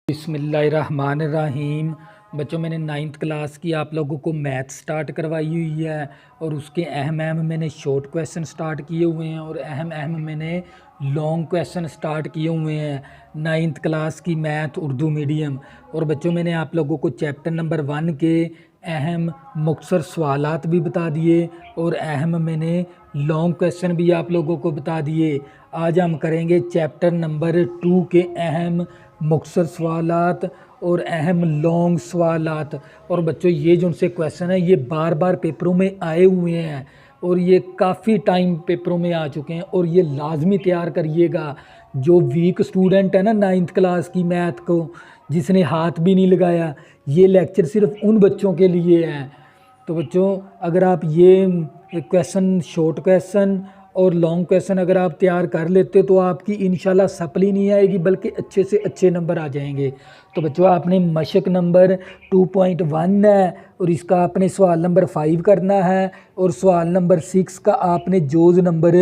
बिस्मिल्लाहिर्रहमानिर्रहीम। बच्चों, मैंने 9th क्लास की आप लोगों को मैथ स्टार्ट करवाई हुई है और उसके अहम मैंने शॉर्ट क्वेश्चन स्टार्ट किए हुए हैं और अहम मैंने लॉन्ग क्वेश्चन स्टार्ट किए हुए हैं 9th क्लास की मैथ उर्दू मीडियम। और बच्चों, मैंने आप लोगों को चैप्टर नंबर 1 के अहम मुख्तसर सवालात भी बता दिए और अहम मैंने लॉन्ग क्वेश्चन भी आप लोगों को बता दिए। आज हम करेंगे चैप्टर नंबर 2 के अहम मुख्तसर सवालात और अहम लॉन्ग सवालात। और बच्चों, ये जो उनसे क्वेश्चन है ये बार बार पेपरों में आए हुए हैं और ये काफ़ी टाइम पेपरों में आ चुके हैं और ये लाजमी तैयार करिएगा। जो वीक स्टूडेंट है ना 9th क्लास की मैथ को, जिसने हाथ भी नहीं लगाया, ये लेक्चर सिर्फ उन बच्चों के लिए है। तो बच्चों, अगर आप ये क्वेश्चन, शॉर्ट क्वेश्चन और लॉन्ग क्वेश्चन अगर आप तैयार कर लेते तो आपकी इंशाल्लाह सप्ली नहीं आएगी बल्कि अच्छे से अच्छे नंबर आ जाएंगे। तो बच्चों, आपने मशक नंबर 2.1 है और इसका आपने सवाल नंबर 5 करना है और सवाल नंबर 6 का आपने जोज़ नंबर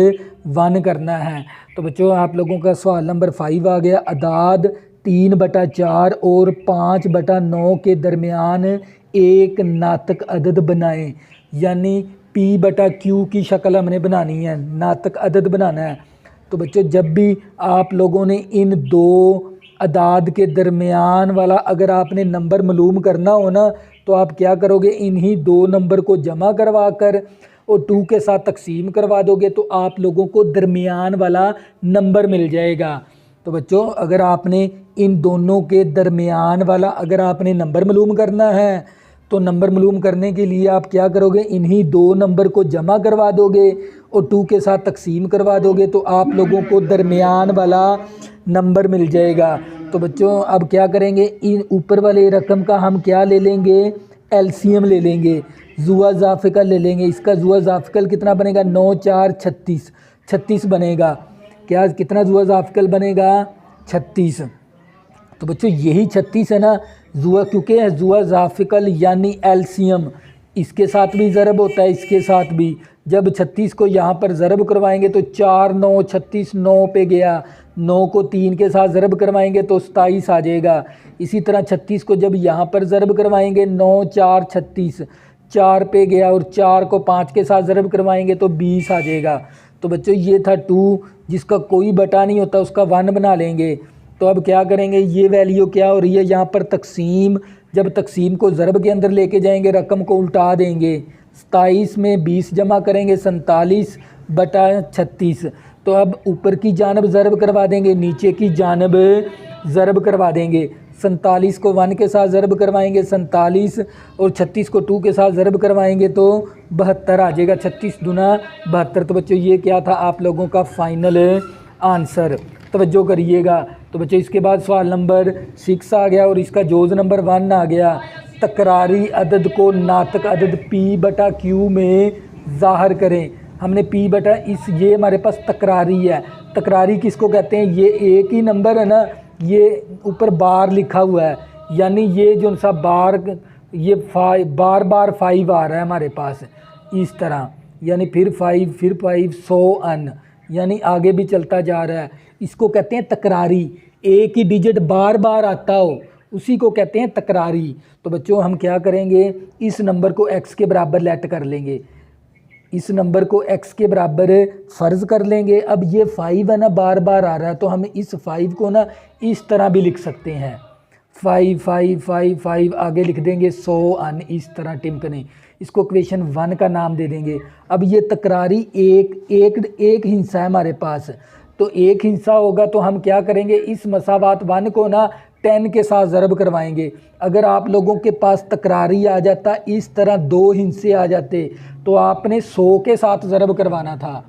1 करना है। तो बच्चों, आप लोगों का सवाल नंबर 5 आ गया। अदाद 3/4 और 5/9 के दरमियान एक नातक अदद बनाएं। यानी P/Q की शक्ल हमने बनानी है, नातक अदद बनाना है। तो बच्चों, जब भी आप लोगों ने इन दो अदाद के दरमियान वाला अगर आपने नंबर मालूम करना हो ना, तो आप क्या करोगे, इन्हीं दो नंबर को जमा करवा कर और 2 के साथ तकसीम करवा दोगे तो आप लोगों को दरमियान वाला नंबर मिल जाएगा। तो बच्चों, अगर आपने इन दोनों के दरमियान वाला अगर आपने नंबर मालूम करना है तो नंबर मालूम करने के लिए आप क्या करोगे, इन्हीं दो नंबर को जमा करवा दोगे और 2 के साथ तकसीम करवा दोगे तो आप लोगों को दरमियान वाला नंबर मिल जाएगा। तो बच्चों, अब क्या करेंगे, इन ऊपर वाले रकम का हम क्या ले लेंगे, एलसीएम ले लेंगे, जुआ जाफिकल ले लेंगे। इसका जुआ जाफिकल कितना बनेगा, 9 4 36, 36 बनेगा। क्या कितना जुआ जाफिकल बनेगा, 36। तो बच्चों, यही 36 है ना जुआ, क्योंकि जुआ जाफिकल यानी एलसीएम, इसके साथ भी ज़रब होता है, इसके साथ भी। जब 36 को यहाँ पर ज़रब करवाएंगे तो 4 9 36, 9 पे गया, 9 को 3 के साथ ज़रब करवाएंगे तो 27 आ जाएगा। इसी तरह 36 को जब यहाँ पर ज़रब करवाएंगे 9 4 36, 4 पे गया और 4 को 5 के साथ ज़रब करवाएंगे तो 20 आ जाएगा। तो बच्चों, ये था 2, जिसका कोई बटा नहीं होता उसका 1 बना लेंगे। तो अब क्या करेंगे, ये वैल्यू क्या हो रही है यहाँ पर, तकसीम। जब तकसीम को ज़रब के अंदर लेके जाएंगे रकम को उल्टा देंगे, 27 में 20 जमा करेंगे, 47/36। तो अब ऊपर की जानब ज़रब करवा देंगे, नीचे की जानब ज़रब करवा देंगे। 47 को 1 के साथ ज़रब करवाएंगे 47 और 36 को 2 के साथ ज़रब करवाएंगे तो 72 आ जाएगा। 36 दूना 72। तो बच्चों, ये क्या था आप लोगों का फाइनल आंसर। तवज्जो करिएगा। तो बच्चों, इसके बाद सवाल नंबर 6 आ गया और इसका जोज़ नंबर 1 आ गया। तकरारी अदद को नातक अदद P/Q में ज़ाहिर करें। हमने ये हमारे पास तकरारी है। तकरारी किसको कहते हैं, ये एक ही नंबर है ना, ये ऊपर बार लिखा हुआ है, यानी ये जो सा बार, ये बार 5 आ रहा है हमारे पास इस तरह, यानी फिर 5 100 अन, यानी आगे भी चलता जा रहा है। इसको कहते हैं तकरारी। एक ही डिजिट बार बार आता हो उसी को कहते हैं तकरारी। तो बच्चों, हम क्या करेंगे, इस नंबर को x के बराबर लेट कर लेंगे, इस नंबर को x के बराबर फ़र्ज़ कर लेंगे। अब ये 5 है ना, बार बार आ रहा है, तो हम इस 5 को ना इस तरह भी लिख सकते हैं, 5 5 5 5 आगे लिख देंगे 100 अन, इस तरह टिमकने। इसको क्वेश्चन 1 का नाम दे देंगे। अब ये तकरारी एक हिस्सा है हमारे पास, तो एक हिस्सा होगा तो हम क्या करेंगे, इस मसावात 1 को ना 10 के साथ ज़रब करवाएंगे। अगर आप लोगों के पास तकरारी आ जाता, इस तरह 2 हिस्से आ जाते, तो आपने 100 के साथ ज़रब करवाना था।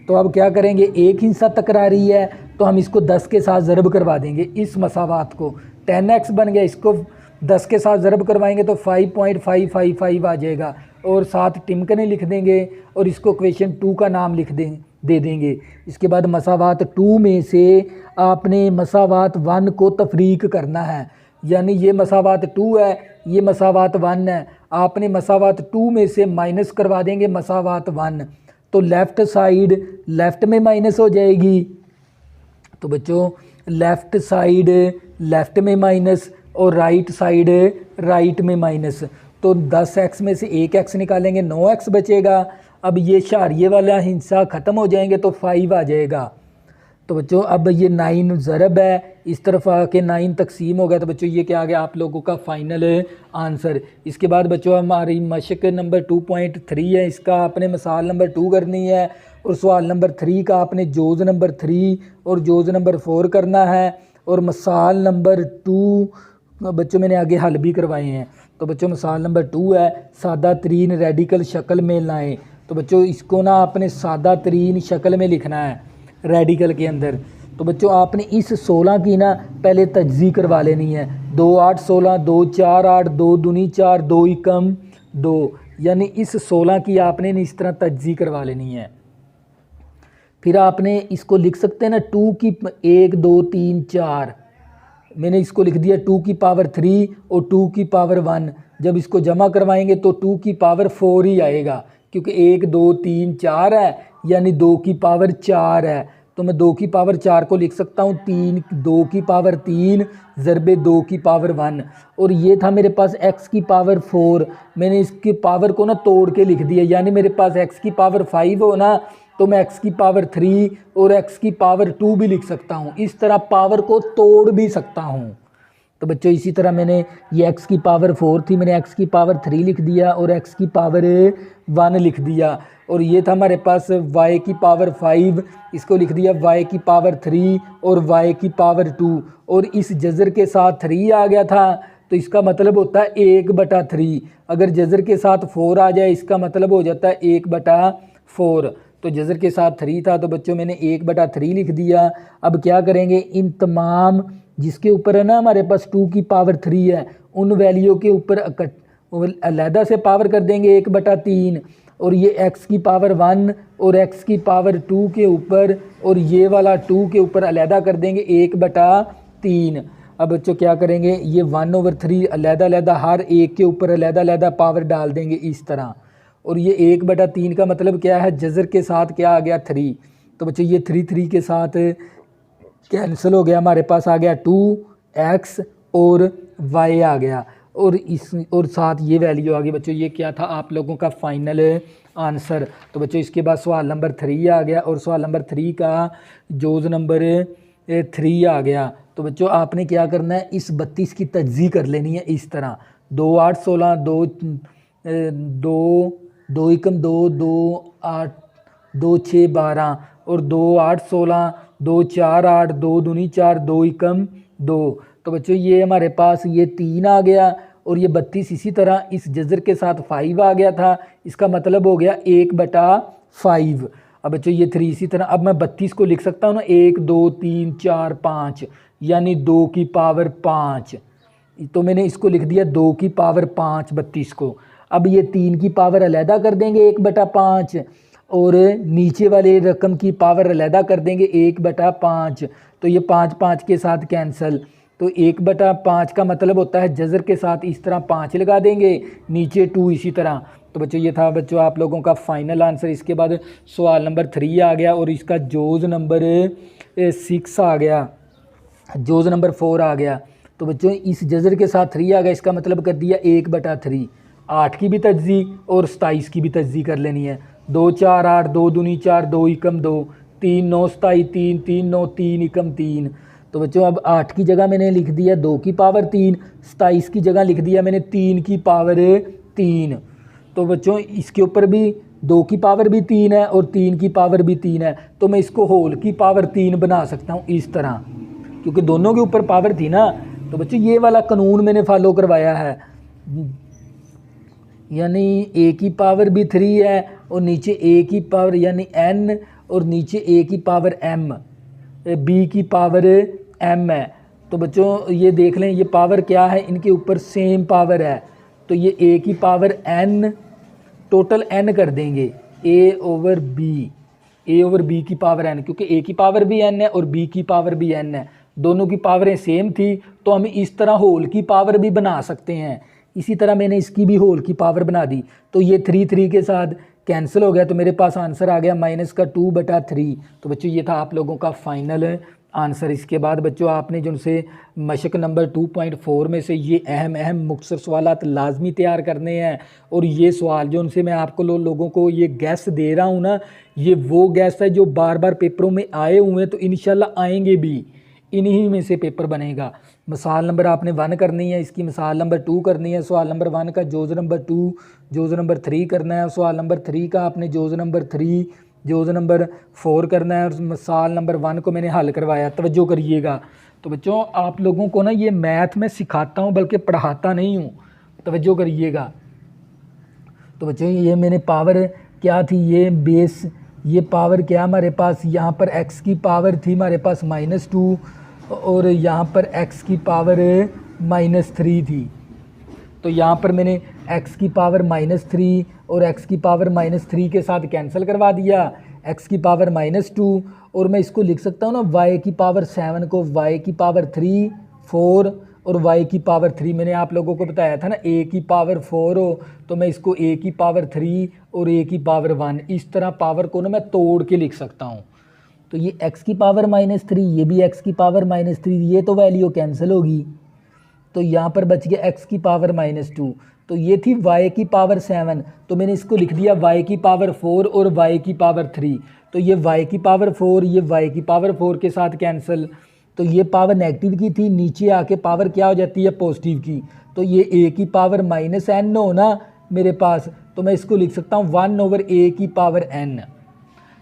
तो अब क्या करेंगे, एक हिस्सा तकरारी है तो हम इसको 10 के साथ ज़रब करवा देंगे। इस मसावात को 10x बन गया, इसको 10 के साथ ज़रब करवाएंगे तो 5.555 आ जाएगा और साथ टिमकने लिख देंगे और इसको क्वेश्चन 2 का नाम दे देंगे। इसके बाद मसावात 2 में से आपने मसावात 1 को तफरीक करना है, यानी ये मसावात 2 है, ये मसावात 1 है। आपने मसावात 2 में से माइनस करवा देंगे मसावात 1, तो लेफ़्ट साइड लेफ़्ट में माइनस हो जाएगी। तो बच्चों, लेफ़्ट साइड लेफ़्ट में माइनस और राइट साइड राइट में माइनस। तो 10x में से 1x निकालेंगे, 9x बचेगा। अब ये शारिये वाला हिस्सा ख़त्म हो जाएंगे तो 5 आ जाएगा। तो बच्चों अब ये 9 ज़रब है, इस तरफ आके 9 तकसीम हो गया। तो बच्चों ये क्या आ गया आप लोगों का फाइनल आंसर। इसके बाद बच्चों हमारी मशक नंबर 2.3 है, इसका आपने मिसाल नंबर 2 करनी है और सवाल नंबर 3 का आपने जोज़ नंबर 3 और जोज़ नंबर 4 करना है। और मिसाल नंबर 2 बच्चों मैंने आगे हल भी करवाए हैं। तो बच्चों मिसाल नंबर 2 है, सादा तरीन रेडिकल शक्ल में लाएँ। तो बच्चों इसको ना आपने सादा तरीन शक्ल में लिखना है रेडिकल के अंदर। तो बच्चों आपने इस 16 की ना पहले तज्ज़ी करवा लेनी है। 2 8 16, 2 4 8, 2 दूनी 4, 2 एकम 2, यानी इस 16 की आपने इस तरह तज्ज़ी करवा लेनी है। फिर आपने इसको लिख सकते हैं ना 2 की 1 2 3 4, मैंने इसको लिख दिया 2 की पावर 3 और 2 की पावर 1। जब इसको जमा करवाएंगे तो 2 की पावर 4 ही आएगा, क्योंकि 1 2 3 4 है, यानी 2 की पावर 4 है। तो मैं 2 की पावर 4 को लिख सकता हूँ 2 की पावर 3 ज़रबे 2 की पावर 1। और ये था मेरे पास x की पावर 4, मैंने इसकी पावर को ना तोड़ के लिख दिया, यानी मेरे पास x की पावर 5 हो ना, तो मैं x की पावर 3 और x की पावर 2 भी लिख सकता हूँ। इस तरह पावर को तोड़ भी सकता हूँ। तो बच्चों इसी तरह मैंने ये x की पावर 4 थी, मैंने x की पावर 3 लिख दिया और x की पावर 1 लिख दिया। और ये था हमारे पास y की पावर 5, इसको लिख दिया y की पावर 3 और y की पावर 2। और इस जज़र के साथ 3 आ गया था, तो इसका मतलब होता है 1/3। अगर जज़र के साथ 4 आ जाए इसका मतलब हो जाता है 1/4। तो जज़र के साथ 3 था, तो बच्चों मैंने 1/3 लिख दिया। अब क्या करेंगे, इन तमाम जिसके ऊपर है ना हमारे पास 2 की पावर 3 है, उन वैल्यू के ऊपर अलहदा से पावर कर देंगे 1/3। और ये x की पावर 1 और x की पावर 2 के ऊपर और ये वाला 2 के ऊपर अलहदा कर देंगे 1/3। अब बच्चों क्या करेंगे, ये 1/3 अलहदा हर एक के ऊपर अलहदा पावर डाल देंगे इस तरह। और ये 1/3 का मतलब क्या है, जज़र के साथ क्या आ गया 3। तो बच्चों ये 3 के साथ कैंसिल हो गया, हमारे पास आ गया 2x और y आ गया। और साथ ये वैल्यू आ गई। बच्चों ये क्या था आप लोगों का फाइनल आंसर। तो बच्चों इसके बाद सवाल नंबर 3 आ गया और सवाल नंबर 3 का जोज़ नंबर 3 आ गया। तो बच्चों आपने क्या करना है, इस 32 की तज्ज़ी कर लेनी है इस तरह। 2 8 16, 2 एकम 2, 2 8 2 6 12 और 2 8 16, 2 4 8, 2 दूनी 4, 2 एकम 2। तो बच्चों ये हमारे पास ये 3 आ गया और ये 32 इसी तरह इस जज़र के साथ 5 आ गया था, इसका मतलब हो गया 1/5। अब बच्चों ये 3 इसी तरह। अब मैं 32 को लिख सकता हूँ ना 1 2 3 4 5, यानी 2 की पावर 5। तो मैंने इसको लिख दिया 2 की पावर 5 32 को। अब ये 3 की पावर अलहदा कर देंगे 1/5 और नीचे वाले रकम की पावर अलहदा कर देंगे 1/5। तो ये 5 5 के साथ कैंसिल। तो 1/5 का मतलब होता है जज़र के साथ इस तरह 5 लगा देंगे, नीचे 2 इसी तरह। तो बच्चों ये था बच्चों आप लोगों का फाइनल आंसर। इसके बाद सवाल नंबर 3 आ गया और इसका जोज़ नंबर 6 आ गया, जोज़ नंबर 4 आ गया। तो बच्चों इस जज़र के साथ 3 आ गया, इसका मतलब कर दिया 1/3। 8 की भी तज्ज़ी और 27 की भी तज्ज़ी कर लेनी है। 2 4 8, 2 दूनी 4, 2 एकम 2, 3 9 27, 3 3 9, 3 एकम 3। तो बच्चों अब 8 की जगह मैंने लिख दिया 2 की पावर 3, 27 की जगह लिख दिया मैंने 3 की पावर 3। तो बच्चों इसके ऊपर भी 2 की पावर भी 3 है और 3 की पावर भी 3 है, तो मैं इसको होल की पावर 3 बना सकता हूँ इस तरह, क्योंकि दोनों के ऊपर पावर थी ना। तो बच्चों ये वाला कानून मैंने फॉलो करवाया है, यानी a की पावर भी 3 है और नीचे a की पावर यानी n और नीचे a की पावर m, b की पावर m है। तो बच्चों ये देख लें ये पावर क्या है, इनके ऊपर सेम पावर है। तो ये a की पावर n टोटल n कर देंगे a ओवर b की पावर n, क्योंकि a की पावर भी n है और b की पावर भी n है, दोनों की पावरें सेम थी। तो हम इस तरह होल की पावर भी बना सकते हैं। इसी तरह मैंने इसकी भी होल की पावर बना दी। तो ये 3 3 के साथ कैंसिल हो गया, तो मेरे पास आंसर आ गया -2/3। तो बच्चों ये था आप लोगों का फाइनल आंसर। इसके बाद बच्चों आपने जो उनसे मशक नंबर 2.4 में से ये अहम अहम मुख्तसर सवालात लाजमी तैयार करने हैं। और ये सवाल जो उनसे मैं आपको लोगों को ये गैस दे रहा हूँ ना, ये वो गैस है जो बार बार पेपरों में आए हुए हैं, तो इंशाल्लाह आएंगे भी, इन्हीं में से पेपर बनेगा। मिसाल नंबर आपने 1 करनी है, इसकी मिसाल नंबर 2 करनी है, सवाल नंबर 1 का जोज़ नंबर 2, जोज़ नंबर 3 करना है, सवाल नंबर 3 का आपने जोज़ नंबर 3, जोज़ नंबर 4 करना है, और मिसाल नंबर 1 को मैंने हल करवाया। तवज्जो करिएगा। तो बच्चों आप लोगों को ना ये मैथ में सिखाता हूँ बल्कि पढ़ाता नहीं हूँ, तवज्जो करिएगा। तो बच्चों ये मैंने पावर क्या थी, ये बेस, ये पावर क्या हमारे पास, यहाँ पर x की पावर थी हमारे पास -2 और यहाँ पर x की पावर -3 थी। तो यहाँ पर मैंने x की पावर -3 और x की पावर -3 के साथ कैंसिल करवा दिया, x की पावर -2, और मैं इसको लिख सकता हूँ ना y की पावर 7 को y की पावर 3, 4 और y की पावर 3। मैंने आप लोगों को बताया था ना a की पावर 4 हो तो मैं इसको a की पावर 3 और a की पावर 1, इस तरह पावर को ना मैं तोड़ के लिख सकता हूँ। तो ये x की पावर -3, ये भी x की पावर -3, ये तो वैल्यू कैंसिल होगी। तो यहाँ पर बच गया x की पावर -2। तो ये थी y की पावर 7, तो मैंने इसको लिख दिया y की पावर 4 और y की पावर 3। तो ये y की पावर 4, ये y की पावर 4 के साथ कैंसिल। तो ये पावर नेगेटिव की थी, नीचे आके पावर क्या हो जाती है, पॉजिटिव की। तो ये a की पावर -n हो ना मेरे पास, तो मैं इसको लिख सकता हूँ 1/a की पावर n,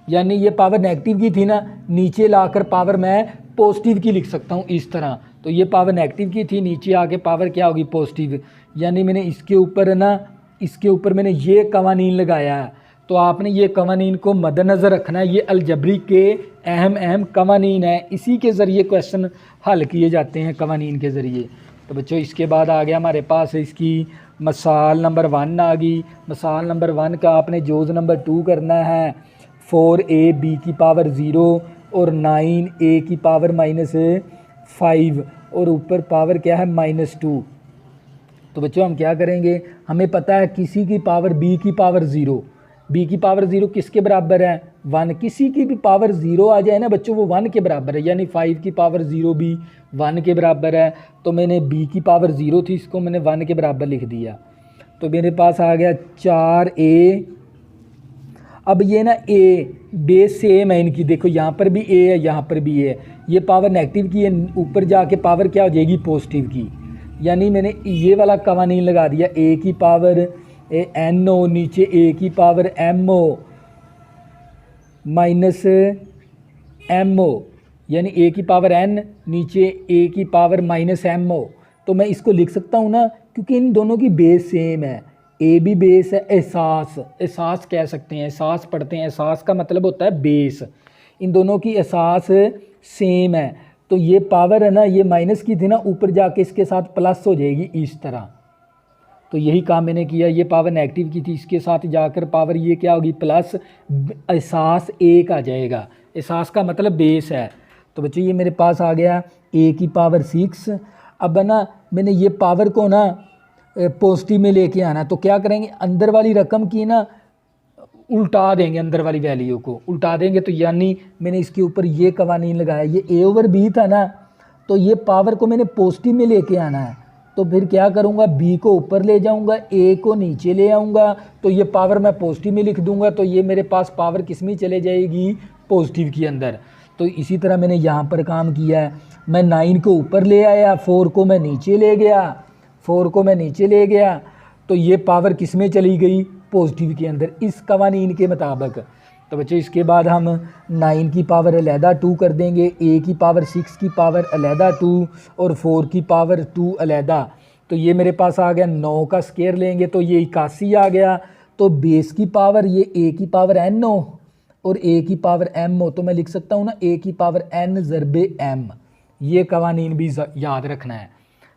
यानी ये पावर नेगेटिव की थी ना, नीचे लाकर पावर मैं पॉजिटिव की लिख सकता हूँ इस तरह। तो ये पावर नेगेटिव की थी, नीचे आके पावर क्या होगी, पॉजिटिव। यानी मैंने इसके ऊपर ना, इसके ऊपर मैंने ये कवानीन लगाया है। तो आपने ये कवानीन को मद्देनज़र रखना है, ये अलजबरी के अहम अहम कवानीन है, इसी के ज़रिए क्वेश्चन हल किए जाते हैं, कवानीन के ज़रिए। तो बच्चों इसके बाद आ गया हमारे पास इसकी मिसाल नंबर 1 आ गई। मिसाल नंबर 1 का आपने जोज़ नंबर 2 करना है, 4ab की पावर 0 और 9a की पावर -5 और ऊपर पावर क्या है, -2। तो बच्चों हम क्या करेंगे, हमें पता है किसी की पावर b की पावर 0, b की पावर 0 किसके बराबर है, 1। किसी की भी पावर 0 आ जाए ना बच्चों, वो 1 के बराबर है, यानी 5 की पावर 0 भी 1 के बराबर है। तो मैंने b की पावर 0 थी, इसको मैंने 1 के बराबर लिख दिया। तो मेरे पास आ गया 4a। अब ये ना a बेस सेम है इनकी, देखो यहाँ पर भी a है, यहाँ पर भी a है, ये पावर नेगेटिव की है, ऊपर जाके पावर क्या हो जाएगी, पॉजिटिव की। यानी मैंने ये वाला कवानीन लगा दिया, a की पावर n हो, नीचे a की पावर m हो -m हो, यानी a की पावर n, नीचे a की पावर -m हो। तो मैं इसको लिख सकता हूँ ना, क्योंकि इन दोनों की बेस सेम है, ए भी बेस है, एहसास कह सकते हैं, एहसास पढ़ते हैं, एहसास का मतलब होता है बेस। इन दोनों की एहसास सेम है, तो ये पावर है ना, ये माइनस की थी ना, ऊपर जाके इसके साथ प्लस हो जाएगी इस तरह। तो यही काम मैंने किया, ये पावर नेगेटिव की थी, इसके साथ जाकर पावर ये क्या होगी, प्लस, एहसास एक आ जाएगा। एहसास का मतलब बेस है। तो बच्चों ये मेरे पास आ गया a की पावर 6। अब ना मैंने ये पावर को ना पॉजिटिव में लेके आना, तो क्या करेंगे, अंदर वाली रकम की ना उल्टा देंगे, अंदर वाली वैल्यू को उल्टा देंगे। तो यानी मैंने इसके ऊपर ये कवानीन लगाया, ये a/b था ना, तो ये पावर को मैंने पॉजिटिव में लेके आना है। तो फिर क्या करूँगा, b को ऊपर ले जाऊँगा, a को नीचे ले आऊँगा, तो ये पावर मैं पॉजिटिव में लिख दूँगा। तो ये मेरे पास पावर किस में चले जाएगी, पॉजिटिव के अंदर। तो इसी तरह मैंने यहाँ पर काम किया है, मैं 9 को ऊपर ले आया, 4 को मैं नीचे ले गया, 4 को मैं नीचे ले गया, तो ये पावर किस में चली गई, पॉजिटिव के अंदर, इस कवानीन के मुताबिक। तो बच्चों इसके बाद हम 9 की पावर अलहदा 2 कर देंगे, a की पावर 6 की पावर अलहदा 2 और 4 की पावर 2 अलहदा। तो ये मेरे पास आ गया, 9 का स्क्वायर लेंगे तो ये 81 आ गया। तो बेस की पावर ये a की पावर n हो और a की पावर m हो, तो मैं लिख सकता हूँ ना a की पावर n ज़रबे m। ये कवानीन भी याद रखना है।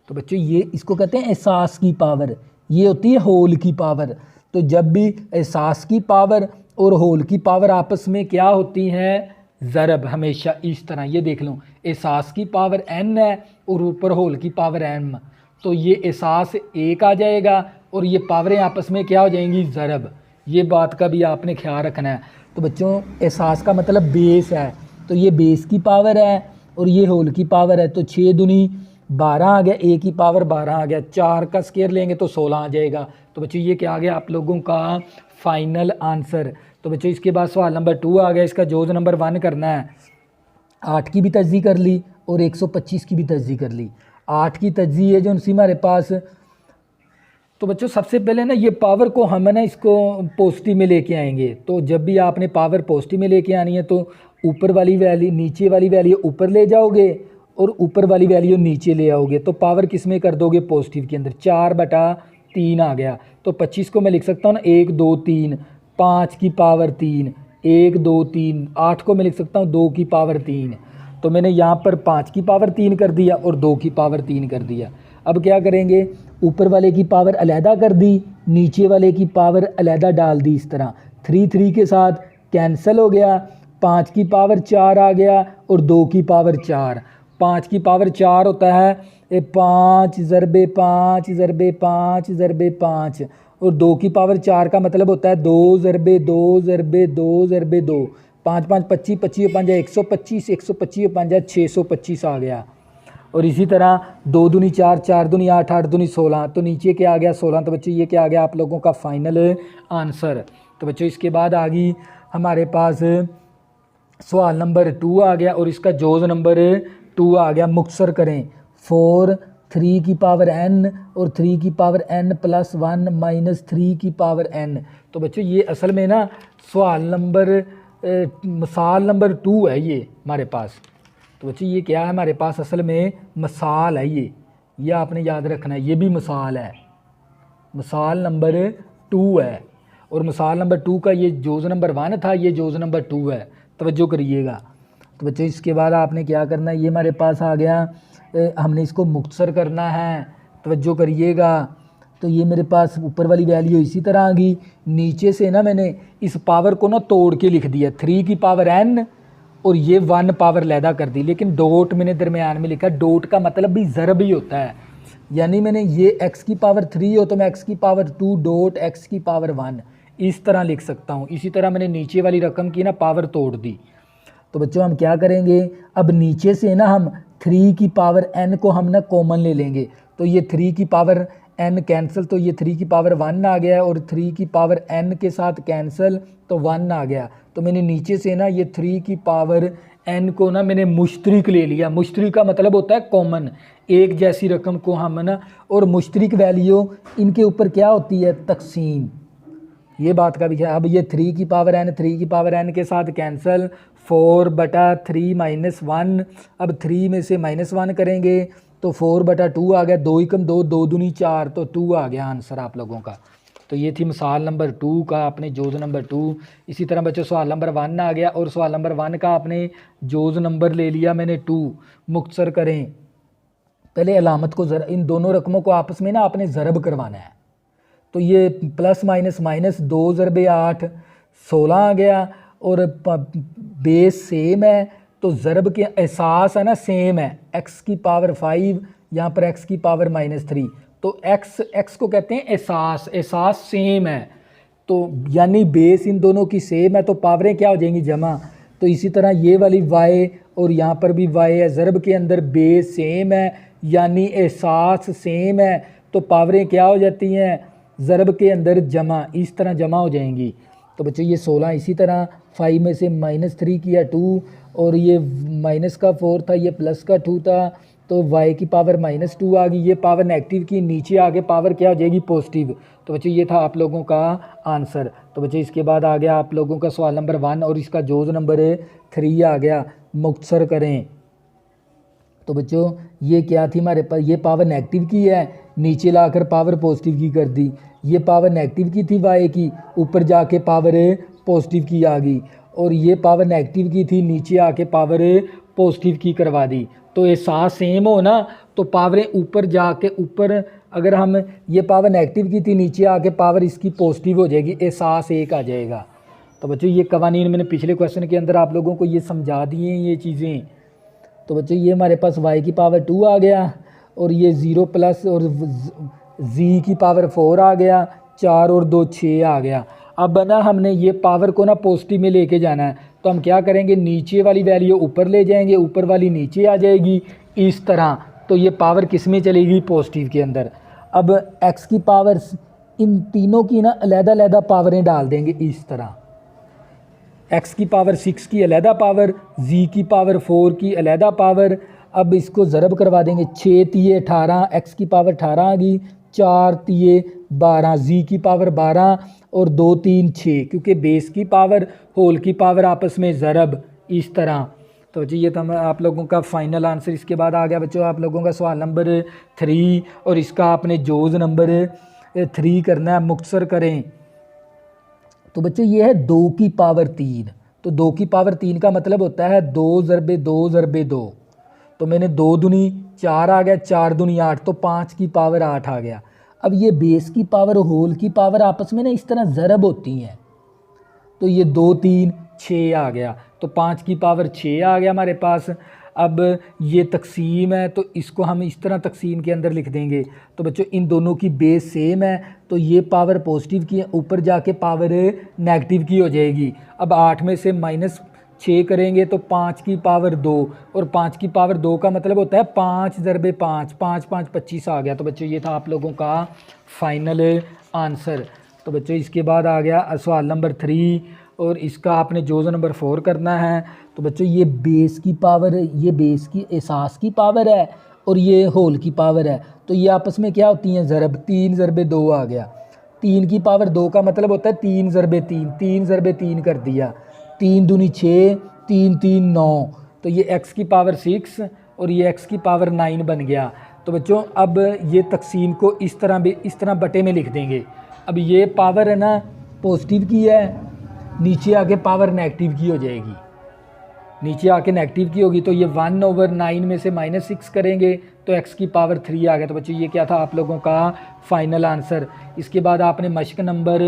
तो बच्चों ये इसको कहते हैं एहसास की पावर, ये होती है होल की पावर। तो जब भी एहसास की पावर और होल की पावर आपस में क्या होती हैं, ज़रब, हमेशा इस तरह। ये देख लो, एहसास की पावर n है और ऊपर होल की पावर m, तो ये एहसास एक आ जाएगा और ये पावरें आपस में क्या हो जाएंगी, ज़रब। ये बात का भी आपने ख्याल रखना है। तो बच्चों एहसास का मतलब बेस है, तो ये बेस की पावर है और ये होल की पावर है, तो 6 दूनी 12 आ गया, a की पावर 12 आ गया, 4 का स्क्वायर लेंगे तो 16 आ जाएगा। तो बच्चों ये क्या आ गया आप लोगों का फाइनल आंसर। तो बच्चों इसके बाद सवाल नंबर 2 आ गया, इसका जोज नंबर 1 करना है। 8 की भी तज्जी कर ली और 125 की भी तज्जी कर ली। 8 की तज्जी है जो उसी हमारे पास। तो बच्चों सबसे पहले ना ये पावर को हम ना इसको पॉजिटिव में लेके आएंगे। तो जब भी आपने पावर पॉजिटिव में लेके आनी है तो ऊपर वाली वैल्यू नीचे वाली वैल्यू ऊपर ले जाओगे और ऊपर वाली वैल्यू नीचे ले आओगे। तो पावर किस में कर दोगे, पॉजिटिव के अंदर। 4/3 आ गया। तो 25 को मैं लिख सकता हूँ ना 1 2 3, 5 की पावर 3, 1 2 3। 8 को मैं लिख सकता हूँ 2 की पावर 3। तो मैंने यहाँ पर 5 की पावर 3 कर दिया और 2 की पावर 3 कर दिया। अब क्या करेंगे, ऊपर वाले की पावर अलहदा कर दी, नीचे वाले की पावर अलहदा डाल दी। इस तरह 3 3 के साथ कैंसिल हो गया। 5 की पावर 4 आ गया और 2 की पावर 4। 5 की पावर 4 होता है 5 ज़रबे 5 ज़रबे 5 ज़रबे 5, और 2 की पावर 4 का मतलब होता है 2 ज़रबे 2 ज़रबे 2 ज़रबे 2। 5 5 25, 25 5 125, 125 5 625 आ गया। और इसी तरह 2 दूनी 4, 4 दूनी 8, 8 दूनी 16। तो नीचे क्या आ गया 16। तो बच्चों ये क्या आ गया आप लोगों का फाइनल आंसर। तो बच्चों इसके बाद आ गई हमारे पास सवाल नंबर 2 आ गया और इसका जोज नंबर 2 आ गया। मुख्तसर करें 4 3 की पावर n और 3 की पावर n प्लस 1 माइनस 3 की पावर n। तो बच्चों ये असल में ना सवाल नंबर मिसाल नंबर 2 है ये हमारे पास। तो बच्चों ये क्या है हमारे पास असल में मिसाल है ये आपने याद रखना है, ये भी मिसाल है। मिसाल नंबर 2 है और मिसाल नंबर 2 का ये जोज नंबर 1 था, ये जोज नंबर 2 है। तवज्जो करिएगा। तो बच्चों इसके बाद आपने क्या करना है, ये हमारे पास आ गया, हमने इसको मुख्तसर करना है। तवज्जो करिएगा। तो ये मेरे पास ऊपर वाली वैल्यू इसी तरह आ गई। नीचे से ना मैंने इस पावर को ना तोड़ के लिख दिया, 3 की पावर n और ये 1 पावर लैदा कर दी, लेकिन डॉट मैंने दरमियान में लिखा। डॉट का मतलब भी ज़रब ही होता है, यानी मैंने ये x की पावर 3 हो तो मैं x की पावर 2 डॉट x की पावर 1 इस तरह लिख सकता हूँ। इसी तरह मैंने नीचे वाली रकम की ना पावर तोड़ दी। तो बच्चों हम क्या करेंगे, अब नीचे से ना हम 3 की पावर n को हम ना कॉमन ले लेंगे। तो ये 3 की पावर n कैंसिल, तो ये 3 की पावर 1 आ गया और 3 की पावर n के साथ कैंसिल तो 1 आ गया। तो मैंने नीचे से ना ये 3 की पावर n को ना मैंने मुश्तरिक ले लिया। मुश्तरिक का मतलब होता है कॉमन, एक जैसी रकम को हम ना, और मुश्तरिक वैल्यू इनके ऊपर क्या होती है, तकसीम। ये बात का भी है। अब ये 3 की पावर n 3 की पावर n के साथ कैंसिल, 4/3 माइनस 1। अब 3 में से -1 करेंगे तो 4/2 आ गया। 2 एकम 2, 2 दूनी 4, तो 2 आ गया आंसर आप लोगों का। तो ये थी मिसाल नंबर 2 का आपने जोज नंबर 2। इसी तरह बच्चों सवाल नंबर 1 आ गया और सवाल नंबर 1 का आपने जोज नंबर ले लिया मैंने 2। मुख्तसर करें, पहले अलामत को इन दोनों रकमों को आपस में ना आपने ज़रब करवाना है। तो ये प्लस माइनस माइनस 2 ज़रबे 8 16 आ गया और बेस सेम है तो ज़रब के एहसास है ना सेम है। x की पावर 5 यहाँ पर x की पावर -3, तो x को कहते हैं एहसास, एहसास सेम है तो यानी बेस इन दोनों की सेम है तो पावरें क्या हो जाएंगी, जमा। तो इसी तरह ये वाली y और यहाँ पर भी y है, ज़रब के अंदर बेस सेम है यानी एहसास सेम है तो पावरें क्या हो जाती हैं, ज़रब के अंदर जमा, इस तरह जमा हो जाएंगी। तो बच्चों ये 16 इसी तरह 5 में से -3 किया 2 और ये माइनस का 4 था, ये प्लस का 2 था तो y की पावर -2 आ गई। ये पावर नेगेटिव की नीचे आगे पावर क्या हो जाएगी, पॉजिटिव। तो बच्चों ये था आप लोगों का आंसर। तो बच्चों इसके बाद आ गया आप लोगों का सवाल नंबर 1 और इसका जोज नंबर 3 आ गया। मुख्तसर करें। तो बच्चों ये क्या थी हमारे पास, ये पावर नेगेटिव की है, नीचे लाकर पावर पॉजिटिव की कर दी। ये पावर नेगेटिव की थी y की, ऊपर जाके पावर पॉजिटिव की आ गई। और ये पावर नेगेटिव की थी, नीचे आके पावर पॉजिटिव की करवा दी। तो एहसास सेम हो ना तो पावरें ऊपर जाके ऊपर, अगर हम ये पावर नेगेटिव की थी नीचे आके पावर इसकी पॉजिटिव हो जाएगी, एहसास एक आ जाएगा। तो बच्चों ये कवानीन मैंने पिछले क्वेश्चन के अंदर आप लोगों को ये समझा दिए हैं ये चीज़ें। तो बच्चों ये हमारे पास y की पावर 2 आ गया और ये 0 प्लस और z की पावर 4 आ गया, 4 और 2 6 आ गया। अब ना हमने ये पावर को ना पॉजिटिव में लेके जाना है तो हम क्या करेंगे, नीचे वाली वैल्यू ऊपर ले जाएंगे, ऊपर वाली नीचे आ जाएगी इस तरह। तो ये पावर किस में चलेगी, पॉजिटिव के अंदर। अब x की पावर, इन तीनों की ना अलग-अलग पावरें डाल देंगे इस तरह। x की पावर 6 की अलहदा पावर, z की पावर 4 की अलहदा पावर। अब इसको ज़रब करवा देंगे, 6 तिये 18, x की पावर 18 आ गई, 4 तिये 12, z की पावर 12 और 2 3 6, क्योंकि बेस की पावर होल की पावर आपस में ज़रब इस तरह। तो जी ये तो आप लोगों का फाइनल आंसर। इसके बाद आ गया बच्चों आप लोगों का सवाल नंबर 3, और इसका आपने जोज़ नंबर 3 करना है, मुख्तसर करें। तो बच्चे ये है 2 की पावर 3। तो 2 की पावर 3 का मतलब होता है 2 ज़रबे 2 ज़रबे 2। तो मैंने 2 दूनी 4 आ गया, 4 दूनी 8, तो 5 की पावर 8 आ गया। अब ये बेस की पावर होल की पावर आपस में ना इस तरह ज़रब होती हैं, तो ये 2 3 6 आ गया, तो 5 की पावर 6 आ गया हमारे पास। अब ये तकसीम है, तो इसको हम इस तरह तकसीम के अंदर लिख देंगे। तो बच्चों इन दोनों की बेस सेम है, तो ये पावर पॉजिटिव की ऊपर जाके पावर नेगेटिव की हो जाएगी। अब 8 में से -6 करेंगे तो 5 की पावर 2, और 5 की पावर 2 का मतलब होता है 5 ज़रबे 5, 5 5 25 आ गया। तो बच्चों ये था आप लोगों का फाइनल आंसर। तो बच्चों इसके बाद आ गया सवाल नंबर 3, और इसका आपने जोज़ नंबर 4 करना है। तो बच्चों ये बेस की पावर, ये बेस की एहसास की पावर है और ये होल की पावर है, तो ये आपस में क्या होती हैं, ज़रब। 3 ज़रबे 2 आ गया। 3 की पावर 2 का मतलब होता है 3 ज़रबे 3, 3 ज़रबे 3 कर दिया, 3 दूनी 6, 3 3 9, तो ये x की पावर 6 और ये x की पावर 9 बन गया। तो बच्चों अब ये तकसीम को इस तरह भी, इस तरह बटे में लिख देंगे। अब ये पावर है ना पॉजिटिव की है, नीचे आके पावर नेगेटिव की हो जाएगी, नीचे आके नेगेटिव की होगी। तो ये 1/9 में से -6 करेंगे तो x की पावर 3 आ गया। तो बच्चों ये क्या था आप लोगों का फाइनल आंसर। इसके बाद आपने मशक नंबर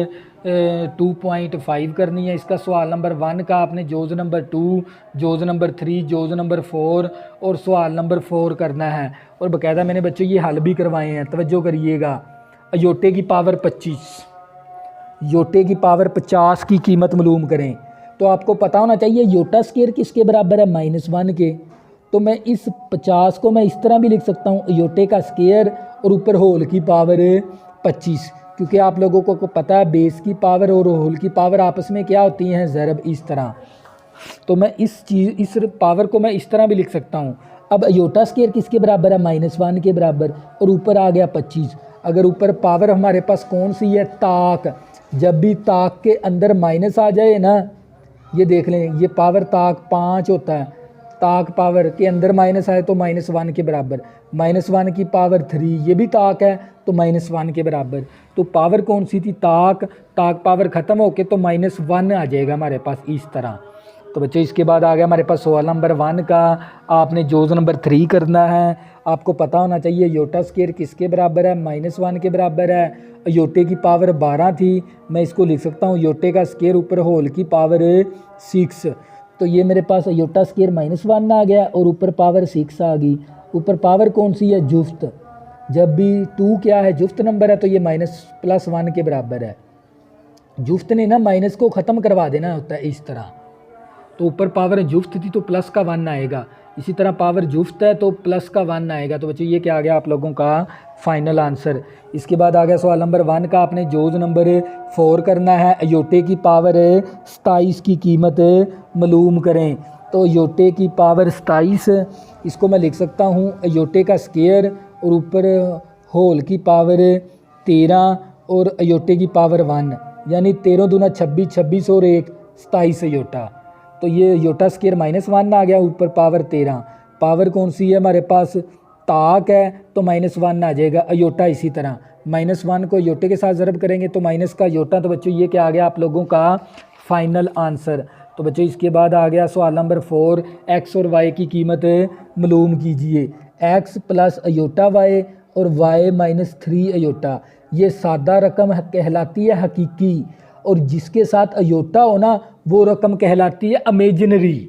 2.5 करनी है। इसका सवाल नंबर 1 का आपने जोज़ नंबर 2, जोज़ नंबर 3, जोज़ नंबर 4 और सवाल नंबर 4 करना है। और बाकायदा मैंने बच्चों ये हल भी करवाए हैं, तवज्जो करिएगा। अयोटे की पावर 25, योटे की पावर 50 की कीमत मालूम करें। तो आपको पता होना चाहिए योटा स्केयर किसके बराबर है, -1 के। तो मैं इस 50 को मैं इस तरह भी लिख सकता हूँ, योटे का स्केयर और ऊपर होल की पावर 25, क्योंकि आप लोगों को पता है बेस की पावर और होल की पावर आपस में क्या होती हैं, ज़रब इस तरह। तो मैं इस पावर को मैं इस तरह भी लिख सकता हूँ। अब अयोटा स्केयर किसके बराबर है, -1 के बराबर, और ऊपर आ गया 25। अगर ऊपर पावर हमारे पास कौन सी है, ताक, जब भी ताक के अंदर माइनस आ जाए ना, ये देख लें, ये पावर ताक 5 होता है, ताक पावर के अंदर माइनस आए तो -1 के बराबर, -1 की पावर 3, ये भी ताक है तो -1 के बराबर। तो पावर कौन सी थी, ताक, ताक पावर ख़त्म होके तो -1 आ जाएगा हमारे पास इस तरह। तो बच्चों इसके बाद आ गया हमारे पास सवाल नंबर 1 का, आपने जोज़ नंबर 3 करना है। आपको पता होना चाहिए योटा स्केयर किसके बराबर है, -1 के बराबर है। योटे की पावर 12 थी, मैं इसको लिख सकता हूँ योटे का स्केयर ऊपर होल की पावर 6। तो ये मेरे पास योटा स्केयर -1 आ गया और ऊपर पावर 6 आ गई। ऊपर पावर कौन सी है, जुफ्त, जब भी 2 क्या है, जुफ्त नंबर है, तो ये -+1 के बराबर है। जुफ्त ने ना माइनस को ख़त्म करवा देना होता है इस तरह। तो ऊपर पावर जुफ्त थी तो प्लस का 1 आएगा, इसी तरह पावर जुफ्त है तो प्लस का 1 आएगा। तो बच्चों ये क्या आ गया आप लोगों का फाइनल आंसर। इसके बाद आ गया सवाल नंबर 1 का, आपने जोज़ नंबर 4 करना है। अयोटे की पावर 27 की कीमत मालूम करें। तो अयोटे की पावर 27, इसको मैं लिख सकता हूँ अयोटे का स्केयर और ऊपर होल की पावर 13 और अयोटे की पावर 1, यानी 13 दूना 26, 26 और 1 27 अयोटा। तो ये योटा स्केयर -1 आ गया, ऊपर पावर 13। पावर कौन सी है हमारे पास, ताक है तो -1 आ जाएगा। अयोटा इसी तरह, -1 को योटे के साथ ज़रब करेंगे तो माइनस का योटा। तो बच्चों ये क्या आ गया आप लोगों का फाइनल आंसर। तो बच्चों इसके बाद आ गया सवाल नंबर 4, x और y की कीमत मालूम कीजिए। x प्लस अयोटा y और y -3 अयोटा, ये सादा रकम कहलाती है हकीकी, और जिसके साथ अयोटा हो ना वो रकम कहलाती है इमेजिनरी।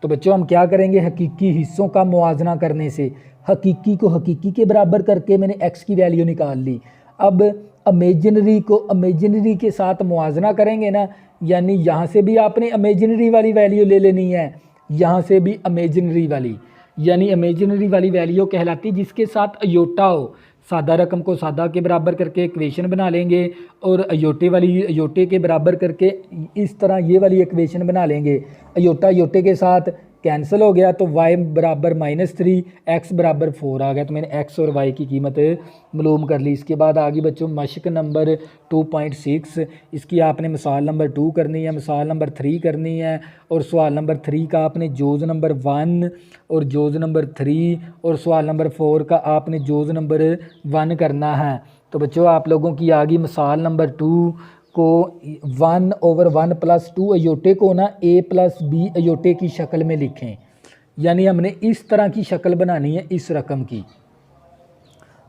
तो बच्चों हम क्या करेंगे, हकीकी हिस्सों का मुआवजा करने से हकीकी को हकीकी के बराबर करके मैंने x की वैल्यू निकाल ली। अब इमेजिनरी के साथ मुआवजा करेंगे ना, यानी यहाँ से भी आपने इमेजिनरी वाली वैल्यू ले लेनी है, यहाँ से भी इमेजिनरी वाली, यानी इमेजिनरी वाली वैल्यू कहलाती जिसके साथ अयोटा हो। सादा रकम को सादा के बराबर करके इक्वेशन बना लेंगे और अयोटे के बराबर करके इस तरह ये वाली इक्वेशन बना लेंगे। अयोटे के साथ कैंसिल हो गया तो y बराबर -3, x बराबर 4 आ गया। तो मैंने x और y की कीमत मालूम कर ली। इसके बाद आ गई बच्चों मशक नंबर 2.6। इसकी आपने मिसाल नंबर 2 करनी है, मिसाल नंबर 3 करनी है और सवाल नंबर 3 का आपने जोज़ नंबर 1 और जोज़ नंबर 3 और सवाल नंबर 4 का आपने जोज़ नंबर 1 करना है। तो बच्चों आप लोगों की आ गई मिसाल नंबर 2 को 1/1 + 2 अयोटे को ना a + b अयोटे की शक्ल में लिखें, यानी हमने इस तरह की शक्ल बनानी है इस रकम की।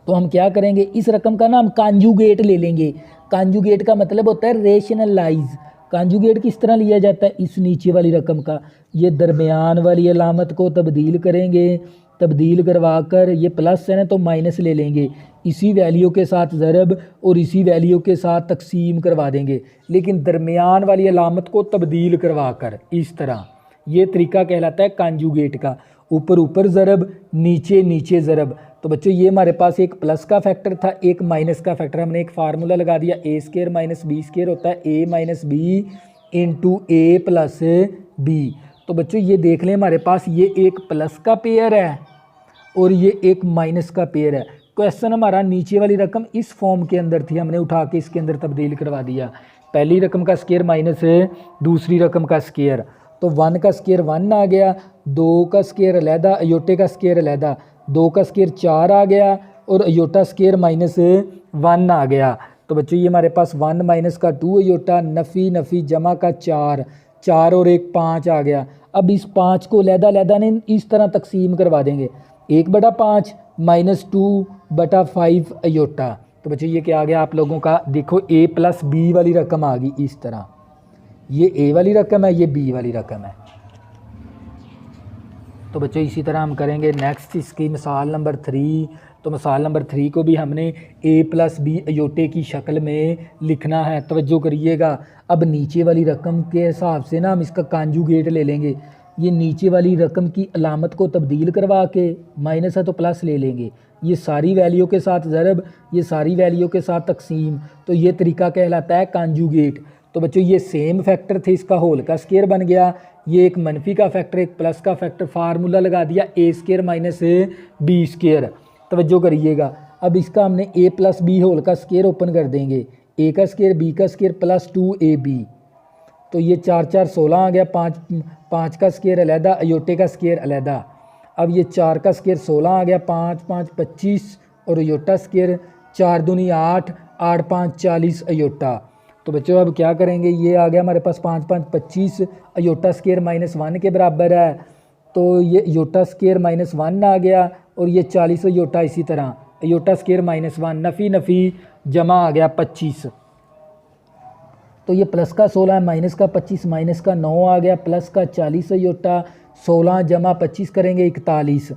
तो हम क्या करेंगे, इस रकम का ना हम कॉन्जुगेट ले लेंगे। कॉन्जुगेट का मतलब होता है रेशनलाइज। कॉन्जुगेट किस तरह लिया जाता है, इस नीचे वाली रकम का ये दरमियान वाली अलामत को तब्दील करेंगे, तब्दील करवा कर ये प्लस है ना तो माइनस ले लेंगे, इसी वैल्यू के साथ ज़रब और इसी वैल्यू के साथ तकसीम करवा देंगे, लेकिन दरमियान वाली अलामत को तब्दील करवा कर इस तरह। ये तरीका कहलाता है कॉन्जुगेट का, ऊपर ऊपर ज़रब नीचे नीचे ज़रब। तो बच्चों ये हमारे पास एक प्लस का फैक्टर था, एक माइनस का फैक्टर, हमने एक फार्मूला लगा दिया a² - b² होता है a - b × a + b। तो बच्चों ये देख लें हमारे पास ये एक प्लस का पेयर है और ये एक माइनस का पेयर है। क्वेश्चन हमारा नीचे वाली रकम इस फॉर्म के अंदर थी, हमने उठा के इसके अंदर तब्दील करवा दिया। पहली रकम का स्क्वायर माइनस है, दूसरी रकम का स्क्वायर, तो 1 का स्क्वायर 1 आ गया, 2 का स्क्वायर अलहदा, अयोटे का स्क्वायर अलहदा, 2 का स्क्वायर 4 आ गया और अयोटा स्क्वायर -1 आ गया। तो बच्चों ये हमारे पास 1 - का 2 अयोटा, नफ़ी नफ़ी जमा का 4, 4 और 1 5 आ गया। अब इस 5 को अलहदा ने इस तरह तकसीम करवा देंगे, 1/5 -2/5 अयोटा। तो बच्चों ये क्या आ गया आप लोगों का, देखो a + b वाली रकम आ गई इस तरह, ये a वाली रकम है, ये b वाली रकम है। तो बच्चों इसी तरह हम करेंगे नेक्स्ट इसकी मिसाल नंबर 3। तो मिसाल नंबर 3 को भी हमने a + b अयोटे की शक्ल में लिखना है, तवज्जो करिएगा। अब नीचे वाली रकम के हिसाब से ना हम इसका कॉन्जुगेट ले लेंगे, ये नीचे वाली रकम की अलामत को तब्दील करवा के माइनस है तो प्लस ले लेंगे, ये सारी वैल्यू के साथ ज़रब, ये सारी वैल्यू के साथ तकसीम। तो ये तरीका कहलाता है कॉन्जुगेट। तो बच्चों ये सेम फैक्टर थे, इसका होल का स्क्वायर बन गया, ये एक मनफी का फैक्टर एक प्लस का फैक्टर, फार्मूला लगा दिया a² - b²। तवज्जो करिएगा। अब इसका हमने a + b होल का स्क्वायर ओपन कर देंगे, a का स्क्वायर b का स्क्वायर + 2ab, तो ये 4 4 16 आ गया, 5 का स्क्वायर अलहदा, अयोटे का स्क्वायर अलहदा। अब ये 4 का स्क्वायर 16 आ गया, 5 5 25 और अयोटा स्क्वायर 4 दूनी 8, 8 5 40 अयोटा। तो बच्चों अब क्या करेंगे, ये आ गया हमारे पास 5 5 25, अयोटा स्क्वायर -1 के बराबर है, तो ये अयोटा स्क्वायर -1 आ गया और ये 40 अयोटा इसी तरह, अयोटा स्क्वायर -1, नफ़ी नफ़ी जमा आ गया 25। तो ये प्लस का 16 माइनस का 25 माइनस का 9 आ गया, प्लस का 40 अयोटा, 16 जमा 25 करेंगे 41।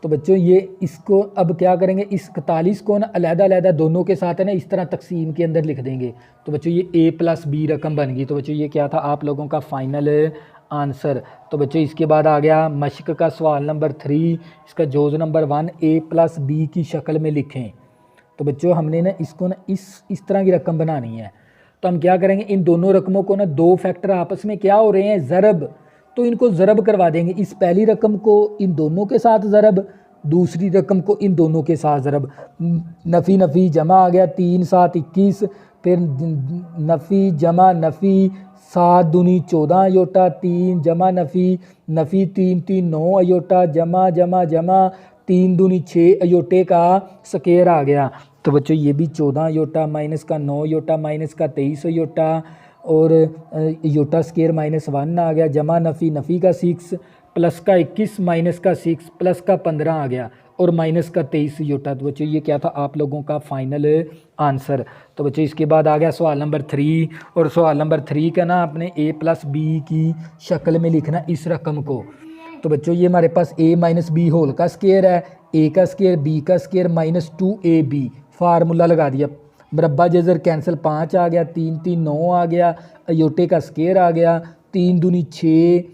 तो बच्चों ये इसको अब क्या करेंगे, इस 41 को ना अलहदा दोनों के साथ है ना इस तरह तकसीम के अंदर लिख देंगे। तो बच्चों ये a + b रकम बन गई। तो बच्चों ये क्या था आप लोगों का फाइनल आंसर। तो बच्चों इसके बाद आ गया मशक का सवाल नंबर 3, इसका जोज़ नंबर 1 a + b की शक्ल में लिखें। तो बच्चों हमने ना इसको ना इस तरह की रकम बनानी है। तो हम क्या करेंगे, इन दोनों रकमों को ना दो फैक्टर आपस में क्या हो रहे हैं, ज़रब, तो इनको ज़रब करवा देंगे। इस पहली रकम को इन दोनों के साथ ज़रब, दूसरी रकम को इन दोनों के साथ ज़रब। नफ़ी नफ़ी जमा आ गया 3 7 21, फिर नफ़ी जमा नफ़ी 7 दूनी 14 अयोटा, 3 जमा नफ़ी नफ़ी 3 3 9 अयोटा, जमा जमा जमा 3 दूनी 6 अयोटे का स्क्वायर आ गया। तो बच्चों ये भी 14 अयोटा माइनस का 9 अयोटा माइनस का 23 अयोटा और अयोटा स्क्वायर -1 आ गया, जमा नफ़ी नफ़ी का 6 प्लस का 21 माइनस का 6 प्लस का 15 आ गया और माइनस का 23 अयोटा। तो बच्चों ये क्या था आप लोगों का फाइनल आंसर। तो बच्चों इसके बाद आ गया सवाल नंबर 3, और सवाल नंबर 3 का ना आपने a + b की शक्ल में लिखना इस रकम को। तो बच्चों ये हमारे पास a - b होल का स्क्वायर है, a का स्क्वायर b का स्क्वायर -2ab, फार्मूला लगा दिया, मुरब्बा जज़र कैंसिल 5 आ गया, 3 3 9 आ गया, अयोटे का स्केयर आ गया, 3 दूनी 6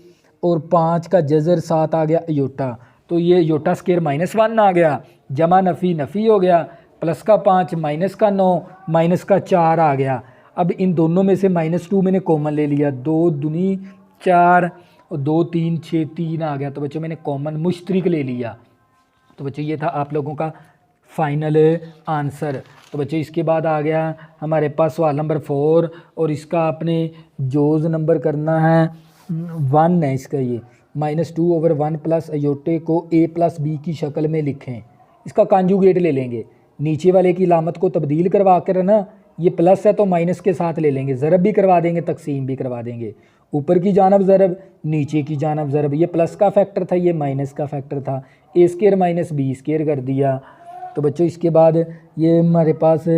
और 5 का जज़र 7 आ गया अयोटा। तो ये अयोटा स्केयर -1 आ गया, जमा नफ़ी नफ़ी हो गया, प्लस का 5 माइनस का 9 माइनस का 4 आ गया। अब इन दोनों में से -2 मैंने कॉमन ले लिया, 2 दूनी 4 और 2 3 6 3 आ गया। तो बच्चों मैंने कॉमन मुश्तरक ले लिया। तो बच्चों ये था आप लोगों का फाइनल आंसर। तो बच्चों इसके बाद आ गया हमारे पास सवाल नंबर 4 और इसका आपने जोज़ नंबर करना है 1 है इसका। ये -2/1 प्लस अयोटे को a प्लस b की शक्ल में लिखें। इसका कॉन्जुगेट ले लेंगे, नीचे वाले की लामत को तब्दील करवा कर ना, ये प्लस है तो माइनस के साथ ले लेंगे, ज़रब भी करवा देंगे, तकसीम भी करवा देंगे। ऊपर की जानब ज़रब, नीचे की जानब ज़रब। ये प्लस का फैक्टर था, ये माइनस का फैक्टर था, a square minus b square कर दिया। तो बच्चों इसके बाद ये हमारे पास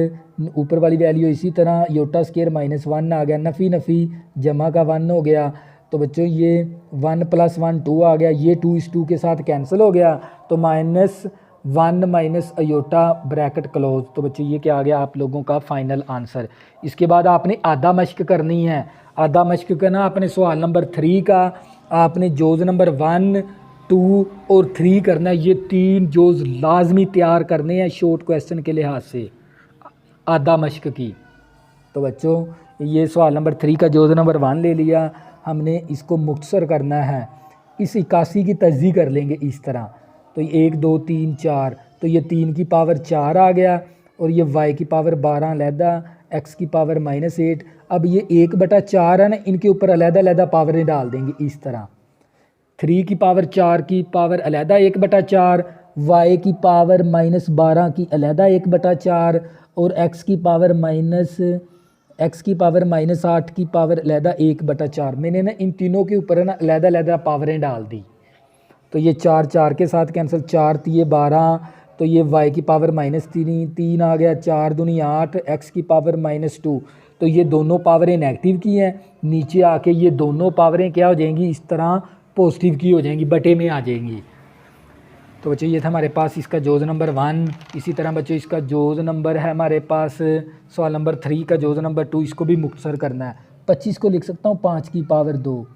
ऊपर वाली वैल्यू इसी तरह योटा स्केयर -1 आ गया, नफ़ी नफ़ी जमा का 1 हो गया। तो बच्चों ये 1 + 1 2 आ गया, ये 2 इस 2 के साथ कैंसिल हो गया, तो -1 माइनस अयोटा ब्रैकेट क्लोज। तो बच्चों ये क्या आ गया आप लोगों का फाइनल आंसर। इसके बाद आपने आधा मश्क करनी है। आधा मश्क करना आपने सवाल नंबर 3 का आपने जोज़ नंबर 1 2 और 3 करना है। ये 3 जोज़ लाजमी तैयार करने हैं शॉर्ट क्वेश्चन के लिहाज से आधा मश्क की। तो बच्चों ये सवाल नंबर 3 का जोज़ नंबर 1 ले लिया हमने, इसको मुख्तसर करना है। इस 81 की तज्ज़ी कर लेंगे इस तरह। तो 1 2 3 4, तो ये 3 की पावर 4 आ गया और ये y की पावर 12 अलहदा, x की पावर -8। अब ये 1/4 है ना, इनके ऊपर अलहदा पावरें डाल देंगे इस तरह। 3 की पावर 4 की पावर अलहदा 1/4, y की पावर -12 की अलहदा 1/4 और x की पावर -8 की पावर अलहदा 1/4। मैंने ना इन तीनों के ऊपर है ना अलहदा पावरें डाल दी। तो ये 4 4 के साथ कैंसिल, 4 3 12, तो ये y की पावर -3 आ गया, 4 दूनी 8, x की पावर -2। तो ये दोनों पावरें नेगेटिव की हैं, नीचे आके ये दोनों पावरें क्या हो जाएंगी, इस तरह पॉजिटिव की हो जाएंगी, बटे में आ जाएंगी। तो बच्चों ये था हमारे पास इसका जोज़ नंबर 1। इसी तरह बच्चों इसका जोज़ नंबर है हमारे पास सवाल नंबर 3 का जोज़ नंबर 2, इसको भी मुख्तसर करना है। 25 को लिख सकता हूँ 5 की पावर 2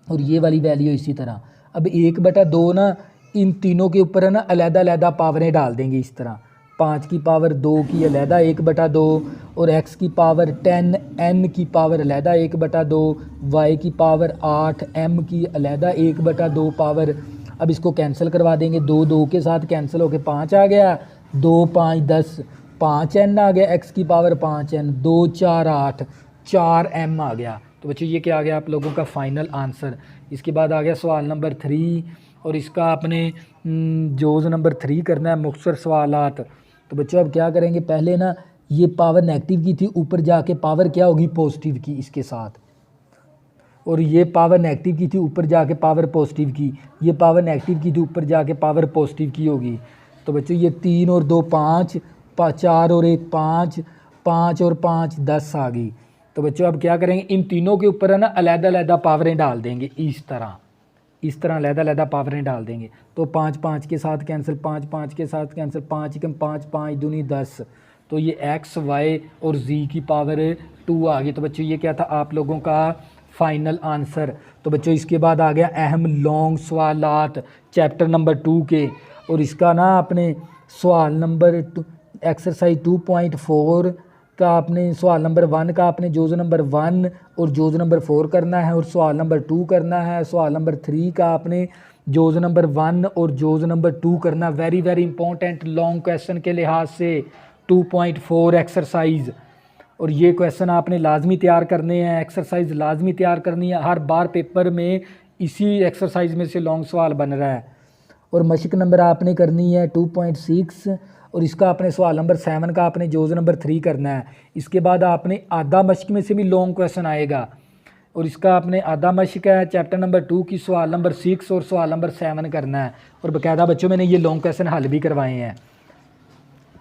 और ये वाली वैल्यू इसी तरह। अब 1/2 ना, इन तीनों के ऊपर है ना अलहदा पावरें डाल देंगे इस तरह। 5 की पावर 2 की अलहदा 1/2 और x की पावर 10 n की पावर अलहदा 1/2, y की पावर 8 m की अलहदा 1/2 पावर। अब इसको कैंसिल करवा देंगे, 2 2 के साथ कैंसिल होके 5 आ गया, 2 5 10, 5 n आ गया, x की पावर 5 n, 2 4 8, 4 m आ गया। तो बच्चों ये क्या आ गया आप लोगों का फाइनल आंसर। इसके बाद आ गया सवाल नंबर 3 और इसका आपने जोज़ नंबर 3 करना है मुख्तसर सवालात। तो बच्चों अब क्या करेंगे, पहले ना ये पावर नेगेटिव की थी, ऊपर जाके पावर क्या होगी पॉजिटिव की इसके साथ, और ये पावर नेगेटिव की थी, ऊपर जाके पावर पॉजिटिव की, ये पावर नेगेटिव की थी, ऊपर जाके पावर पॉजिटिव की होगी। तो बच्चों ये 3 और 2 5, 4 और 1 5, 5 और 5 10 आ गई। तो बच्चों अब क्या करेंगे, इन तीनों के ऊपर है ना अलहदा पावरें डाल देंगे इस तरह अलहदा पावरें डाल देंगे। तो 5 5 के साथ कैंसिल, 5 5 के साथ कैंसिल, 5 एकम 5, 5 दूनी 10। तो ये x y और z की पावर 2 आ गई। तो बच्चों ये क्या था आप लोगों का फाइनल आंसर। तो बच्चों इसके बाद आ गया अहम लॉन्ग सवालात चैप्टर नंबर 2 के, और इसका ना आपने सवाल नंबर एक्सरसाइज 2.4 का आपने सवाल नंबर 1 का आपने जोज़ नंबर 1 और जोज़ नंबर 4 करना है, और सवाल नंबर 2 करना है। सवाल नंबर 3 का आपने जोज़ नंबर 1 और जोज़ नंबर 2 करना। वेरी इंपॉर्टेंट लॉन्ग क्वेश्चन के लिहाज से 2.4 एक्सरसाइज, और ये क्वेश्चन आपने लाजमी तैयार करने हैं, एक्सरसाइज लाजमी तैयार करनी है। हर बार पेपर में इसी एक्सरसाइज में से लॉन्ग सवाल बन रहा है। और मशक नंबर आपने करनी है 2.6, और इसका आपने सवाल नंबर 7 का आपने जोज़ नंबर 3 करना है। इसके बाद आपने आधा मशक में से भी लॉन्ग क्वेश्चन आएगा, और इसका आपने आधा मशक है चैप्टर नंबर 2 की सवाल नंबर 6 और सवाल नंबर 7 करना है। और बाकायदा बच्चों मैंने ये लॉन्ग क्वेश्चन हल भी करवाए हैं,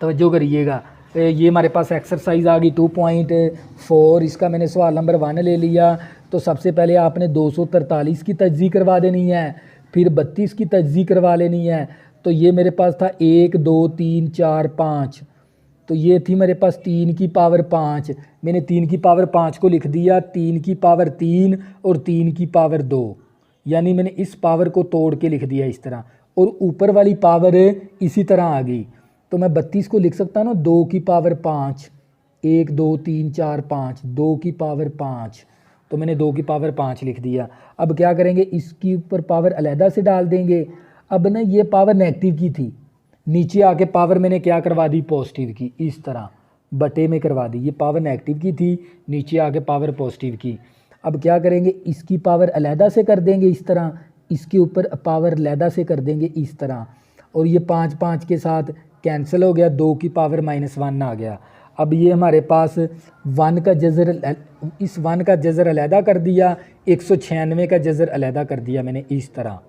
तवज्जो करिएगा। ये हमारे पास एक्सरसाइज आ गई 2.4, इसका मैंने सवाल नंबर 1 ले लिया। तो सबसे पहले आपने 243 की तज्ज़ी करवा देनी है, फिर 32 की तज्ज़ी करवा लेनी है। तो ये मेरे पास था 1 2 3 4 5, तो ये थी मेरे पास 3 की पावर 5, मैंने 3 की पावर 5 को लिख दिया 3 की पावर 3 और 3 की पावर 2, यानी मैंने इस पावर को तोड़ के लिख दिया इस तरह, और ऊपर वाली पावर इसी तरह आ गई। तो मैं 32 को लिख सकता हूँ ना 2 की पावर 5, 1 2 3 4 5, 2 की पावर 5, तो मैंने 2 की पावर 5 लिख दिया। अब क्या करेंगे, इसकी ऊपर पावर अलहदा से डाल देंगे। अब ना ये पावर नेगेटिव की थी, नीचे आके पावर मैंने क्या करवा दी, पॉजिटिव की, इस तरह बटे में करवा दी। ये पावर नेगेटिव की थी, नीचे आके पावर पॉजिटिव की। अब क्या करेंगे, इसकी पावर अलहदा से कर देंगे इस तरह, इसके ऊपर पावर अलहदा से कर देंगे इस तरह, और ये 5 5 के साथ कैंसिल हो गया, 2 की पावर -1 आ गया। अब ये हमारे पास 1 का जज़र, इस 1 का जज़र अलहदा कर दिया, 196 का जज़र अलहदा कर दिया मैंने इस तरह।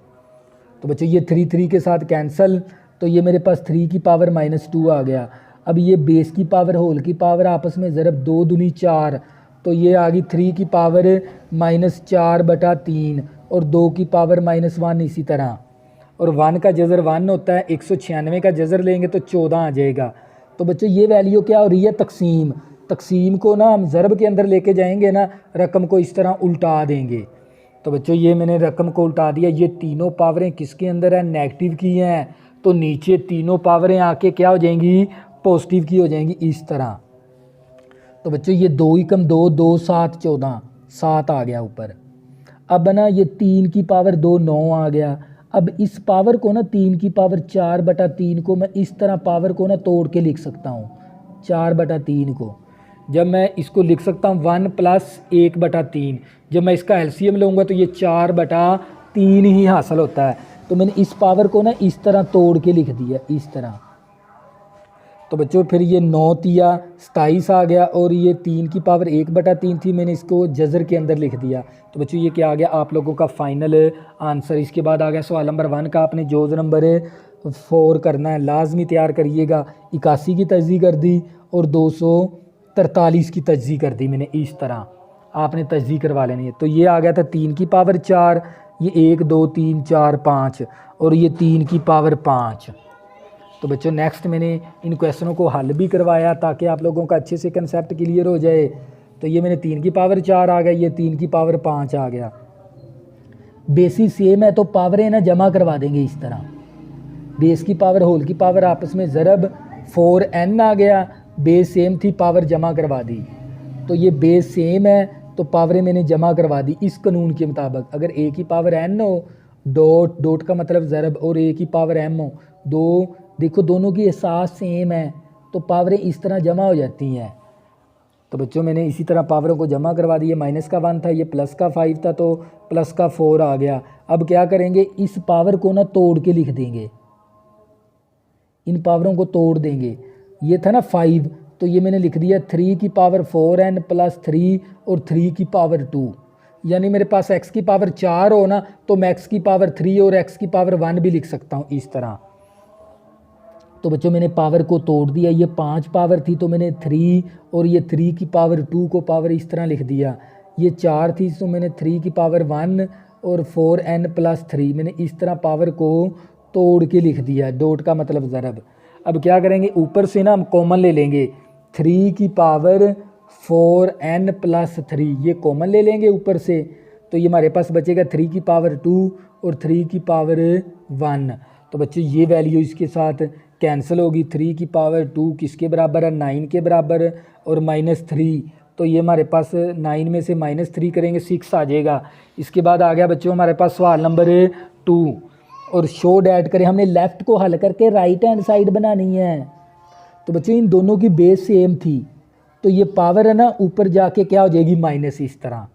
तो बच्चों ये 3 3 के साथ कैंसिल, तो ये मेरे पास 3 की पावर -2 आ गया। अब ये बेस की पावर होल की पावर आपस में ज़रब 2 दूनी 4, तो ये आ गई 3 की पावर -4/3 और 2 की पावर -1 इसी तरह। और 1 का जज़र 1 होता है, 196 का जज़र लेंगे तो 14 आ जाएगा। तो बच्चों ये वैल्यू क्या हो रही है, तकसीम। तकसीम को ना हम ज़रब के अंदर लेके जाएंगे ना, रकम को इस तरह उल्टा देंगे। तो बच्चों ये मैंने रकम को उल्टा दिया। ये तीनों पावरें किसके अंदर है, नेगेटिव की हैं, तो नीचे तीनों पावरें आके क्या हो जाएंगी, पॉजिटिव की हो जाएंगी इस तरह। तो बच्चों ये 2 × 2 2 7 14, 7 आ गया ऊपर। अब ना ये 3 की पावर 2 9 आ गया। अब इस पावर को ना 3 की पावर 4/3 को मैं इस तरह पावर को ना तोड़ के लिख सकता हूँ, 4/3 को। जब मैं इसको लिख सकता हूँ 1 + 1/3, जब मैं इसका एलसीएम लूँगा तो ये 4/3 ही हासिल होता है। तो मैंने इस पावर को ना इस तरह तोड़ के लिख दिया इस तरह। तो बच्चों फिर ये 9 तिया 27 आ गया, और ये 3 की पावर 1/3 थी, मैंने इसको जज़र के अंदर लिख दिया। तो बच्चों ये क्या आ गया, आप लोगों का फाइनल आंसर। इसके बाद आ गया सवाल नंबर 1 का, आपने जोज़ नंबर 4 करना है, लाजमी तैयार करिएगा। 81 की तजज़ीह कर दी और 243 की तजज़ीह कर दी मैंने इस तरह, आपने तजज़ीह करवा लेनी है। तो ये आ गया था 3 की पावर 4, ये 1 2 3 4 5, और ये 3 की पावर 5। तो बच्चों नेक्स्ट मैंने इन क्वेश्चनों को हल भी करवाया ताकि आप लोगों का अच्छे से कंसेप्ट क्लियर हो जाए। तो ये मैंने 3 की पावर 4 आ गया, ये 3 की पावर 5 आ गया। बेसिस सेम है तो पावरें ना जमा करवा देंगे इस तरह, बेस की पावर होल की पावर आपस में ज़रब 4n आ गया, बेस सेम थी, पावर जमा करवा दी। तो ये बेस सेम है तो पावरें मैंने जमा करवा दी इस कानून के मुताबिक। अगर a की पावर n हो, डॉट डॉट का मतलब ज़रब, और a की पावर m हो, दो देखो दोनों की एहसास सेम है तो पावरें इस तरह जमा हो जाती हैं। तो बच्चों मैंने इसी तरह पावरों को जमा करवा दिए। -1 था, ये +5 था, तो +4 आ गया। अब क्या करेंगे, इस पावर को ना तोड़ के लिख देंगे, इन पावरों को तोड़ देंगे। ये था ना 5, तो ये मैंने लिख दिया 3 की पावर 4n + 3 और 3 की पावर 2, यानी मेरे पास x की पावर 4 हो ना तो मैं x की पावर 3 और x की पावर 1 भी लिख सकता हूँ इस तरह। तो बच्चों मैंने पावर को तोड़ दिया, ये 5 पावर थी तो मैंने 3 और ये 3 की पावर 2 को पावर इस तरह लिख दिया। ये 4 थी तो मैंने 3 की पावर 1 और 4n + 3 मैंने इस तरह पावर को तोड़ के लिख दिया, डॉट का मतलब ज़रब। अब क्या करेंगे, ऊपर से ना हम कॉमन ले लेंगे, 3 की पावर 4n + 3 ये कॉमन ले लेंगे ऊपर से, तो ये हमारे पास बचेगा 3 की पावर 2 और 3 की पावर 1। तो बच्चों ये वैल्यू इसके साथ कैंसिल होगी। 3 की पावर 2 किसके बराबर है, 9 के बराबर, और -3, तो ये हमारे पास 9 में से -3 करेंगे 6 आ जाएगा। इसके बाद आ गया बच्चों हमारे पास सवाल नंबर 2, और शो डैट करें, हमने लेफ़्ट को हल करके राइट हैंड साइड बनानी है। तो बच्चों इन दोनों की बेस सेम थी तो ये पावर है ना ऊपर जाके क्या हो जाएगी, माइनस इस तरह।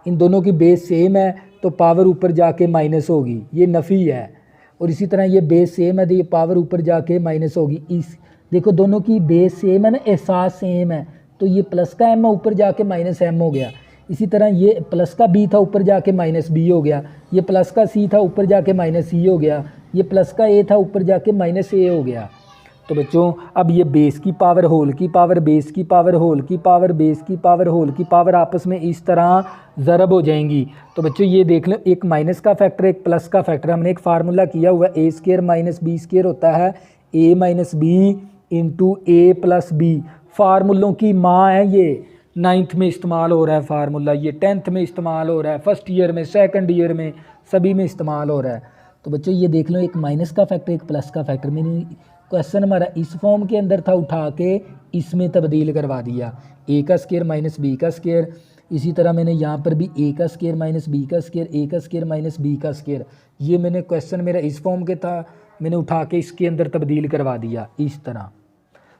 इन दोनों की बेस सेम है तो पावर ऊपर जाके माइनस होगी, ये नफ़ी है। और इसी तरह ये बेस सेम है तो ये पावर ऊपर जाके माइनस होगी। इस देखो दोनों की बेस सेम है ना, एहसास सेम है, तो ये प्लस का m है ऊपर जाके -m हो गया। इसी तरह ये प्लस का b था ऊपर जाके -b हो गया, ये प्लस का c था ऊपर जाके -c हो गया, ये प्लस का a था ऊपर जाके -a हो गया। तो बच्चों अब ये बेस की पावर होल की पावर, बेस की पावर होल की पावर, बेस की पावर होल की पावर आपस में इस तरह ज़रब हो जाएंगी। तो बच्चों ये देख लो, एक माइनस का फैक्टर एक प्लस का फैक्टर, हमने एक फार्मूला किया हुआ a² - b² होता है a - b into A plus B, फार्मूलों की माँ है ये। 9th में इस्तेमाल हो रहा है फार्मूला, ये 10th में इस्तेमाल हो रहा है, फर्स्ट ईयर में, सेकंड ईयर में, सभी में इस्तेमाल हो रहा है। तो बच्चों ये देख लो, एक माइनस का फैक्टर एक प्लस का फैक्टर, मैंने क्वेश्चन हमारा इस फॉर्म के अंदर था, उठा के इसमें तब्दील करवा दिया, ए का स्क्वायर माइनस बी का स्क्वायर। इसी तरह मैंने यहाँ पर भी ए का स्क्वायर माइनस बी का स्क्वायर, ए का स्क्वायर माइनस बी का स्क्वायर, ये मैंने क्वेश्चन मेरा इस फॉर्म के था, मैंने उठा के इसके अंदर तब्दील करवा दिया इस तरह।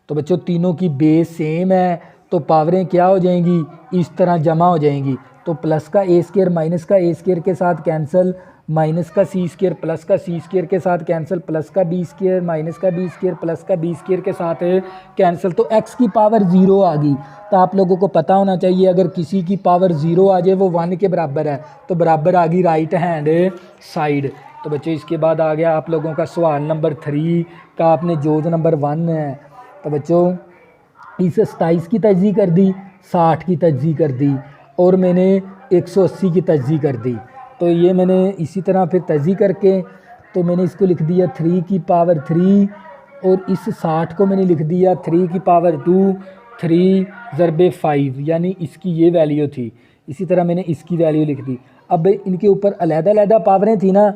तो बच्चों तीनों की बेस सेम है, तो पावरें क्या हो जाएंगी, इस तरह जमा हो जाएंगी। तो प्लस का ए स्क्वायर माइनस का ए स्क्वायर के साथ कैंसिल, माइनस का सी स्क्वायर प्लस का सी स्क्वायर के साथ कैंसिल, प्लस का बी स्क्वायर माइनस का बी स्क्वायर प्लस का बी स्क्वायर के साथ कैंसिल। तो एक्स की पावर 0 आ गई। तो आप लोगों को पता होना चाहिए, अगर किसी की पावर 0 आ जाए वो 1 के बराबर है, तो बराबर आ गई राइट हैंड साइड। तो बच्चों इसके बाद आ गया आप लोगों का सवाल नंबर 3 का, आपने जोज नंबर 1 है। तो बच्चों इस 27 की तजज़ी कर दी, 60 की तजज़ी कर दी, और मैंने 180 की तजज़ी कर दी। तो ये मैंने इसी तरह फिर तजज़ी करके, तो मैंने इसको लिख दिया 3 की पावर 3, और इस 60 को मैंने लिख दिया 3 की पावर 2, 3 ज़रबे 5, यानी इसकी ये वैल्यू थी। इसी तरह मैंने इसकी वैल्यू लिख दी। अब इनके ऊपर अलग-अलग पावरें थी ना,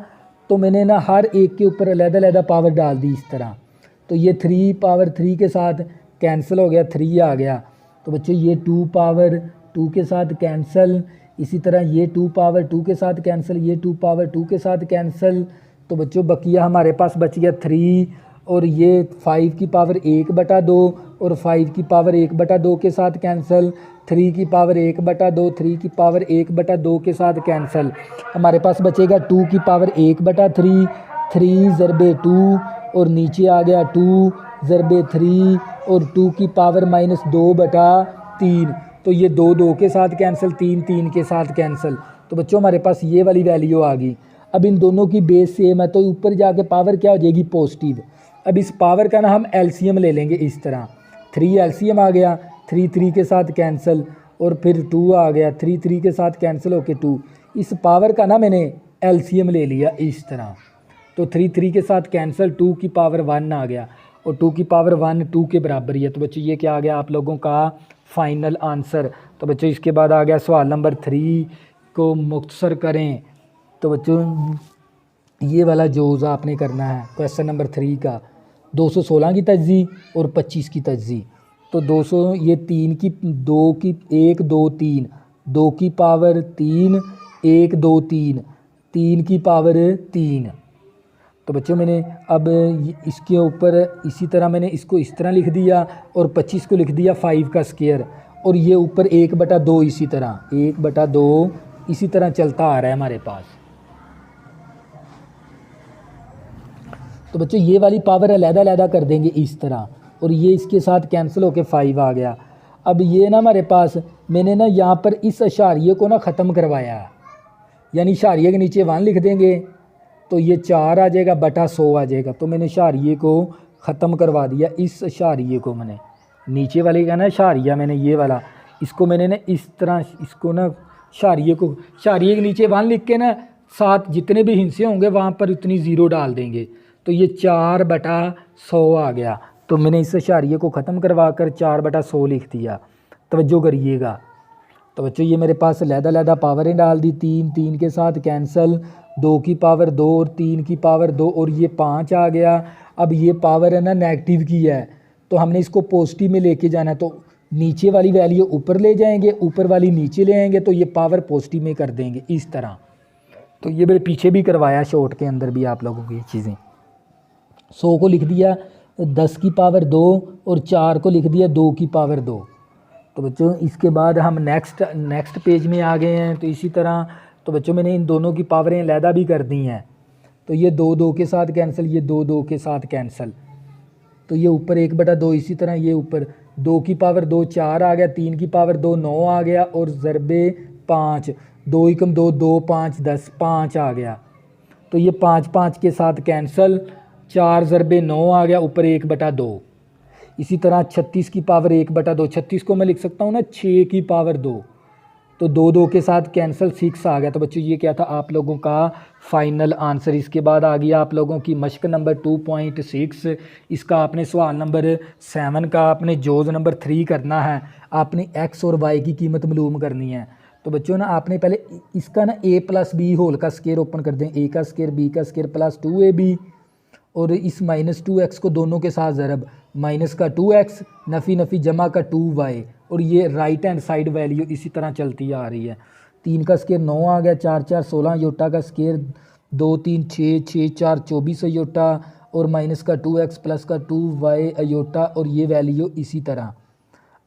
तो मैंने ना हर एक के ऊपर अलग-अलग पावर डाल दी इस तरह। तो ये 3 पावर 3 के साथ कैंसिल हो गया, 3 आ गया। तो बच्चों ये 2 पावर 2 के साथ कैंसिल, इसी तरह ये 2 पावर 2 के साथ कैंसिल, ये 2 पावर 2 के साथ कैंसिल। तो बच्चों बकिया हमारे पास बच गया 3, और ये 5 की पावर 1/2 और 5 की पावर 1/2 के साथ कैंसिल, 3 की पावर 1/2, 3 की पावर 1/2 के साथ कैंसिल। हमारे पास बचेगा 2 की पावर 1/3, 3 ज़रबे 2, और नीचे आ गया 2 ज़रबे 3, और 2 की पावर -2/3। तो ये 2 के साथ कैंसिल, 3 के साथ कैंसिल। तो बच्चों हमारे पास ये वाली वैल्यू आ गई। अब इन दोनों की बेस सेम है, तो ऊपर जाके पावर क्या हो जाएगी, पॉजिटिव। अब इस पावर का ना हम एलसीएम ले लेंगे इस तरह, 3 एलसीएम आ गया, 3 के साथ कैंसिल, और फिर 2 आ गया, 3 के साथ कैंसिल होके 2। इस पावर का ना मैंने एलसीएम ले लिया इस तरह। तो 3 के साथ कैंसिल, 2 की पावर 1 आ गया, और 2 की पावर 1 2 के बराबर ही है। तो बच्चों ये क्या आ गया आप लोगों का फाइनल आंसर। तो बच्चों इसके बाद आ गया सवाल नंबर 3 को मुख्तसर करें। तो बच्चों ये वाला जोज़ आपने करना है क्वेश्चन नंबर 3 का, 216 की तजज़ी और 25 की तजज़ी। तो 200 ये 3 की 2 की 1 2 3, 2 की पावर 3, 1 2 3, 3 की पावर 3। तो बच्चों मैंने अब इसके ऊपर इसी तरह मैंने इसको इस तरह लिख दिया, और 25 को लिख दिया 5 का स्क्वायर, और ये ऊपर 1/2 इसी तरह 1/2 इसी तरह चलता आ रहा है हमारे पास। तो बच्चों ये वाली पावर अलग-अलग कर देंगे इस तरह, और ये इसके साथ कैंसिल होके 5 आ गया। अब ये ना हमारे पास मैंने ना यहाँ पर इस इशारिये को ना ख़त्म करवाया, यानी इशारिये के नीचे 1 लिख देंगे, तो ये 4 आ जाएगा बटा 100 आ जाएगा। तो मैंने इशारिये को ख़त्म करवा दिया, इस इशारिये को मैंने नीचे वाले का ना इशारिया, मैंने ये वाला इसको मैंने ना इस तरह इसको ना इशारिये के नीचे 1 लिख के ना साथ जितने भी हिस्से होंगे वहाँ पर उतनी 0 डाल देंगे। तो ये 4/100 आ गया। तो मैंने इस इशारिये को ख़त्म करवा कर 4/100 लिख दिया। तवज्जो करिएगा। तो बच्चों ये मेरे पास अलग-अलग पावरें डाल दी, 3 के साथ कैंसिल, 2 की पावर 2 और 3 की पावर 2, और ये 5 आ गया। अब ये पावर है ना नेगेटिव की है, तो हमने इसको पॉजिटिव में लेके जाना है। तो नीचे वाली वैल्यू ऊपर ले जाएंगे, ऊपर वाली नीचे ले आएंगे, तो ये पावर पॉजिटिव में कर देंगे इस तरह। तो ये मेरे पीछे भी करवाया शॉर्ट के अंदर भी आप लोगों को ये चीज़ें। 100 को लिख दिया 10 की पावर 2, और 4 को लिख दिया 2 की पावर 2। तो बच्चों इसके बाद हम नेक्स्ट पेज में आ गए हैं। तो इसी तरह तो बच्चों मैंने इन दोनों की पावरें अलहदा भी कर दी हैं। तो ये 2 के साथ कैंसिल, ये 2 के साथ कैंसिल। तो ये ऊपर 1/2 इसी तरह, ये ऊपर 2 की पावर 2 4 आ गया, 3 की पावर 2 9 आ गया, और ज़रबे 5, 2 एकम 2 2 5 10 5 आ गया। तो ये 5 के साथ कैंसिल, 4 ज़रबे 9 आ गया, ऊपर 1/2। इसी तरह 36 की पावर 1/2, 36 को मैं लिख सकता हूँ ना 6 की पावर 2। तो 2 2 के साथ कैंसिल 6 आ गया। तो बच्चों ये क्या था आप लोगों का फाइनल आंसर। इसके बाद आ गया आप लोगों की मश्क नंबर 2.6। इसका आपने सवाल नंबर 7 का आपने जोज नंबर 3 करना है। आपने एक्स और वाई की कीमत मालूम करनी है। तो बच्चों ना आपने पहले इसका ना a + b होल का स्केयर ओपन कर दें, a का स्केयर b का स्केयर प्लस 2ab और इस -2x को दोनों के साथ ज़रब माइनस का 2x नफ़ी नफ़ी जमा का 2y और ये राइट हैंड साइड वैल्यू इसी तरह चलती आ रही है। 3 का स्केयर 9 आ गया, 4 4 16 योटा का स्केयर 2 3 6 6 4 24 अयोटा और माइनस का 2x प्लस का 2y अयोटा और ये वैल्यू इसी तरह।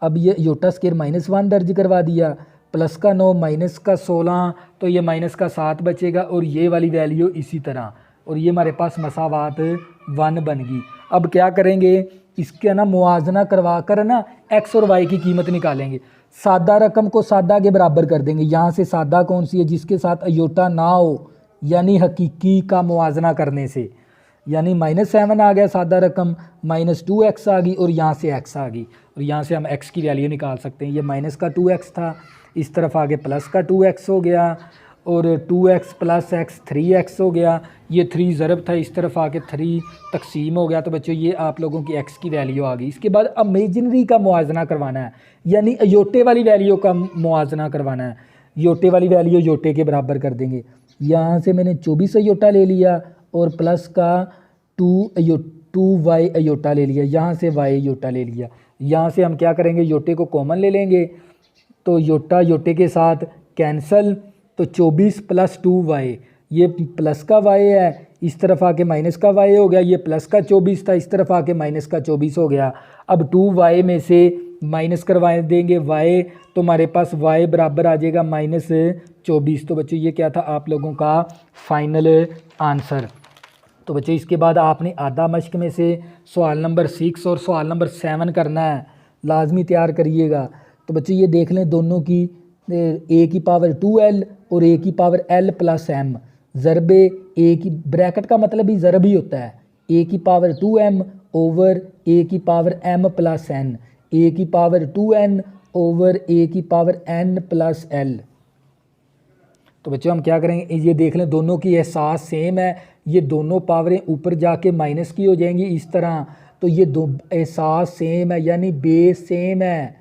अब ये अयोटा स्केयर -1 दर्ज करवा दिया, प्लस का 9 माइनस का 16 तो ये माइनस का 7 बचेगा और ये वाली वैल्यू इसी तरह और ये हमारे पास मसावात 1 बन गई। अब क्या करेंगे इसका ना मुआजना करवा कर ना एक्स और वाई की कीमत निकालेंगे। सादा रकम को सादा के बराबर कर देंगे। यहाँ से सादा कौन सी है जिसके साथ अयोटा ना हो, यानी हकीकी का मुआजना करने से, यानी -7 आ गया सादा रकम, -2x आ गई और यहाँ से x आ गई और यहाँ से हम x की वैल्यू निकाल सकते हैं। ये माइनस का 2x था, इस तरफ आगे प्लस का 2x हो गया और 2x प्लस x 3x हो गया। ये 3 ज़रब था, इस तरफ आके 3 तकसीम हो गया। तो बच्चों ये आप लोगों की x की वैल्यू आ गई। इसके बाद इमेजिनरी का मुआजना करवाना है, यानी अयोटे वाली वैल्यू का मुआजना करवाना है। योटे वाली वैल्यू योटे के बराबर कर देंगे। यहाँ से मैंने 24 अयोटा ले लिया और प्लस का 2y अयोटा ले लिया, यहाँ से y अयोटा ले लिया। यहाँ से हम क्या करेंगे योटे को कॉमन ले लेंगे तो योटा योटे के साथ कैंसल, तो 24 प्लस 2y, ये प्लस का y है, इस तरफ आके माइनस का y हो गया। ये प्लस का 24 था, इस तरफ आके माइनस का 24 हो गया। अब 2y में से माइनस करवा देंगे y, तो हमारे पास y बराबर आ जाएगा -24। तो बच्चों ये क्या था आप लोगों का फाइनल आंसर। तो बच्चों इसके बाद आपने आधा मश्क में से सवाल नंबर 6 और सवाल नंबर 7 करना है, लाजमी तैयार करिएगा। तो बच्चों ये देख लें दोनों की a की पावर 2l और a की power l plus m ज़रबे a की, ब्रैकेट का मतलब ही ज़रब ही होता है, a की पावर 2m ओवर a की power m plus n, a की पावर 2n ओवर a की पावर n प्लस l। तो बच्चों हम क्या करेंगे ये देख लें दोनों की एहसास सेम है, ये दोनों पावरें ऊपर जाके माइनस की हो जाएंगी इस तरह। तो ये दो एहसास सेम है यानी बेस सेम है,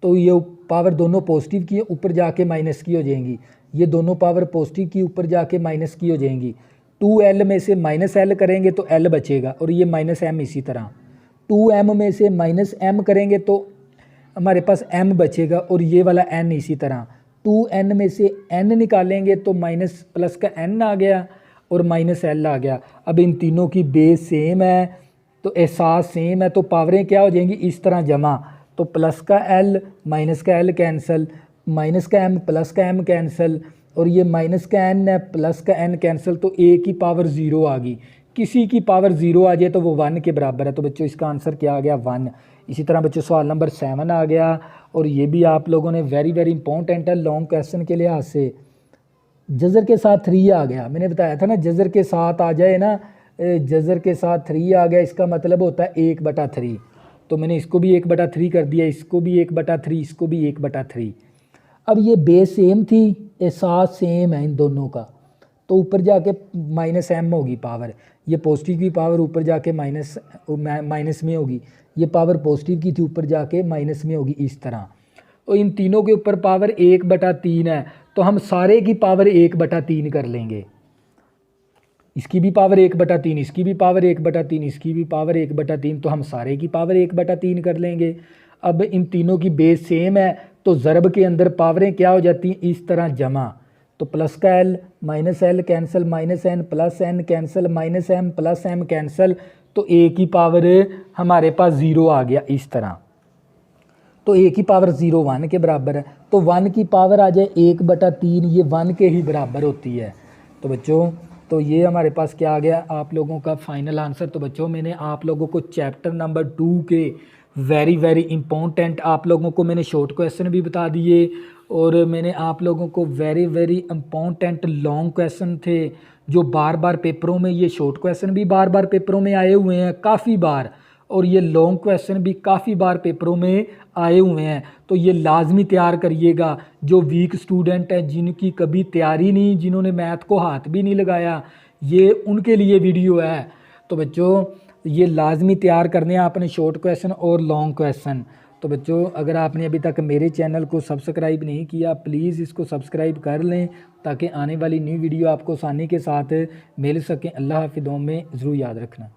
तो ये पावर दोनों पॉजिटिव की ऊपर जाके माइनस की हो जाएंगी। ये दोनों पावर पॉजिटिव की ऊपर जाके माइनस की हो जाएंगी। 2l में से -l करेंगे तो l बचेगा और ये -m इसी तरह। 2m में से -m करेंगे तो हमारे पास m बचेगा और ये वाला n इसी तरह। 2n में से n निकालेंगे तो माइनस प्लस का n आ गया और -l आ गया। अब इन तीनों की बेस सेम है तो एहसास सेम है, तो पावरें क्या हो जाएंगी इस तरह जमा, तो प्लस का l माइनस का l कैंसिल, माइनस का m प्लस का m कैंसिल और ये माइनस का n है प्लस का n कैंसिल, तो a की पावर 0 आ गई। किसी की पावर 0 आ जाए तो वो 1 के बराबर है। तो बच्चों इसका आंसर क्या आ गया 1। इसी तरह बच्चों सवाल नंबर 7 आ गया और ये भी आप लोगों ने वेरी इंपॉर्टेंट है लॉन्ग क्वेश्चन के लिहाज से। जज़र के साथ 3 आ गया, मैंने बताया था ना जज़र के साथ आ जाए ना, जज़र के साथ 3 आ गया इसका मतलब होता है 1/3। तो मैंने इसको भी 1/3 कर दिया, इसको भी 1/3, इसको भी 1/3। अब ये बेस सेम थी, एहसास सेम है इन दोनों का, तो ऊपर जाके -m होगी पावर, ये पॉजिटिव की पावर ऊपर जाके माइनस में होगी, ये पावर पॉजिटिव की थी ऊपर जाके माइनस में होगी इस तरह। तो इन तीनों के ऊपर पावर 1/3 है तो हम सारे की पावर 1/3 कर लेंगे। इसकी भी पावर 1/3, इसकी भी पावर 1/3, इसकी भी पावर 1/3, तो हम सारे की पावर 1/3 कर लेंगे। अब इन तीनों की बेस सेम है तो ज़रब के अंदर पावरें क्या हो जाती हैं इस तरह जमा, तो प्लस का l minus l cancel, minus n plus n cancel, minus m plus m cancel, तो a की पावर हमारे पास 0 आ गया इस तरह। तो a की पावर 0 1 के बराबर है, तो 1 की पावर आ जाए 1/3, ये 1 के ही बराबर होती है। तो बच्चों तो ये हमारे पास क्या आ गया आप लोगों का फाइनल आंसर। तो बच्चों मैंने आप लोगों को चैप्टर नंबर 2 के वेरी इंपॉर्टेंट आप लोगों को मैंने शॉर्ट क्वेश्चन भी बता दिए और मैंने आप लोगों को वेरी इंपॉर्टेंट लॉन्ग क्वेश्चन थे जो बार बार पेपरों में, ये शॉर्ट क्वेश्चन भी बार बार पेपरों में आए हुए हैं काफ़ी बार, और ये लॉन्ग क्वेश्चन भी काफ़ी बार पेपरों में आए हुए हैं, तो ये लाजमी तैयार करिएगा। जो वीक स्टूडेंट हैं, जिनकी कभी तैयारी नहीं, जिन्होंने मैथ को हाथ भी नहीं लगाया, ये उनके लिए वीडियो है। तो बच्चों ये लाजमी तैयार करने हैं आपने शॉर्ट क्वेश्चन और लॉन्ग क्वेश्चन। तो बच्चों अगर आपने अभी तक मेरे चैनल को सब्सक्राइब नहीं किया, प्लीज़ इसको सब्सक्राइब कर लें ताकि आने वाली न्यू वीडियो आपको आसानी के साथ मिल सकें। अल्लाह हाफ़िज़, में ज़रूर याद रखना।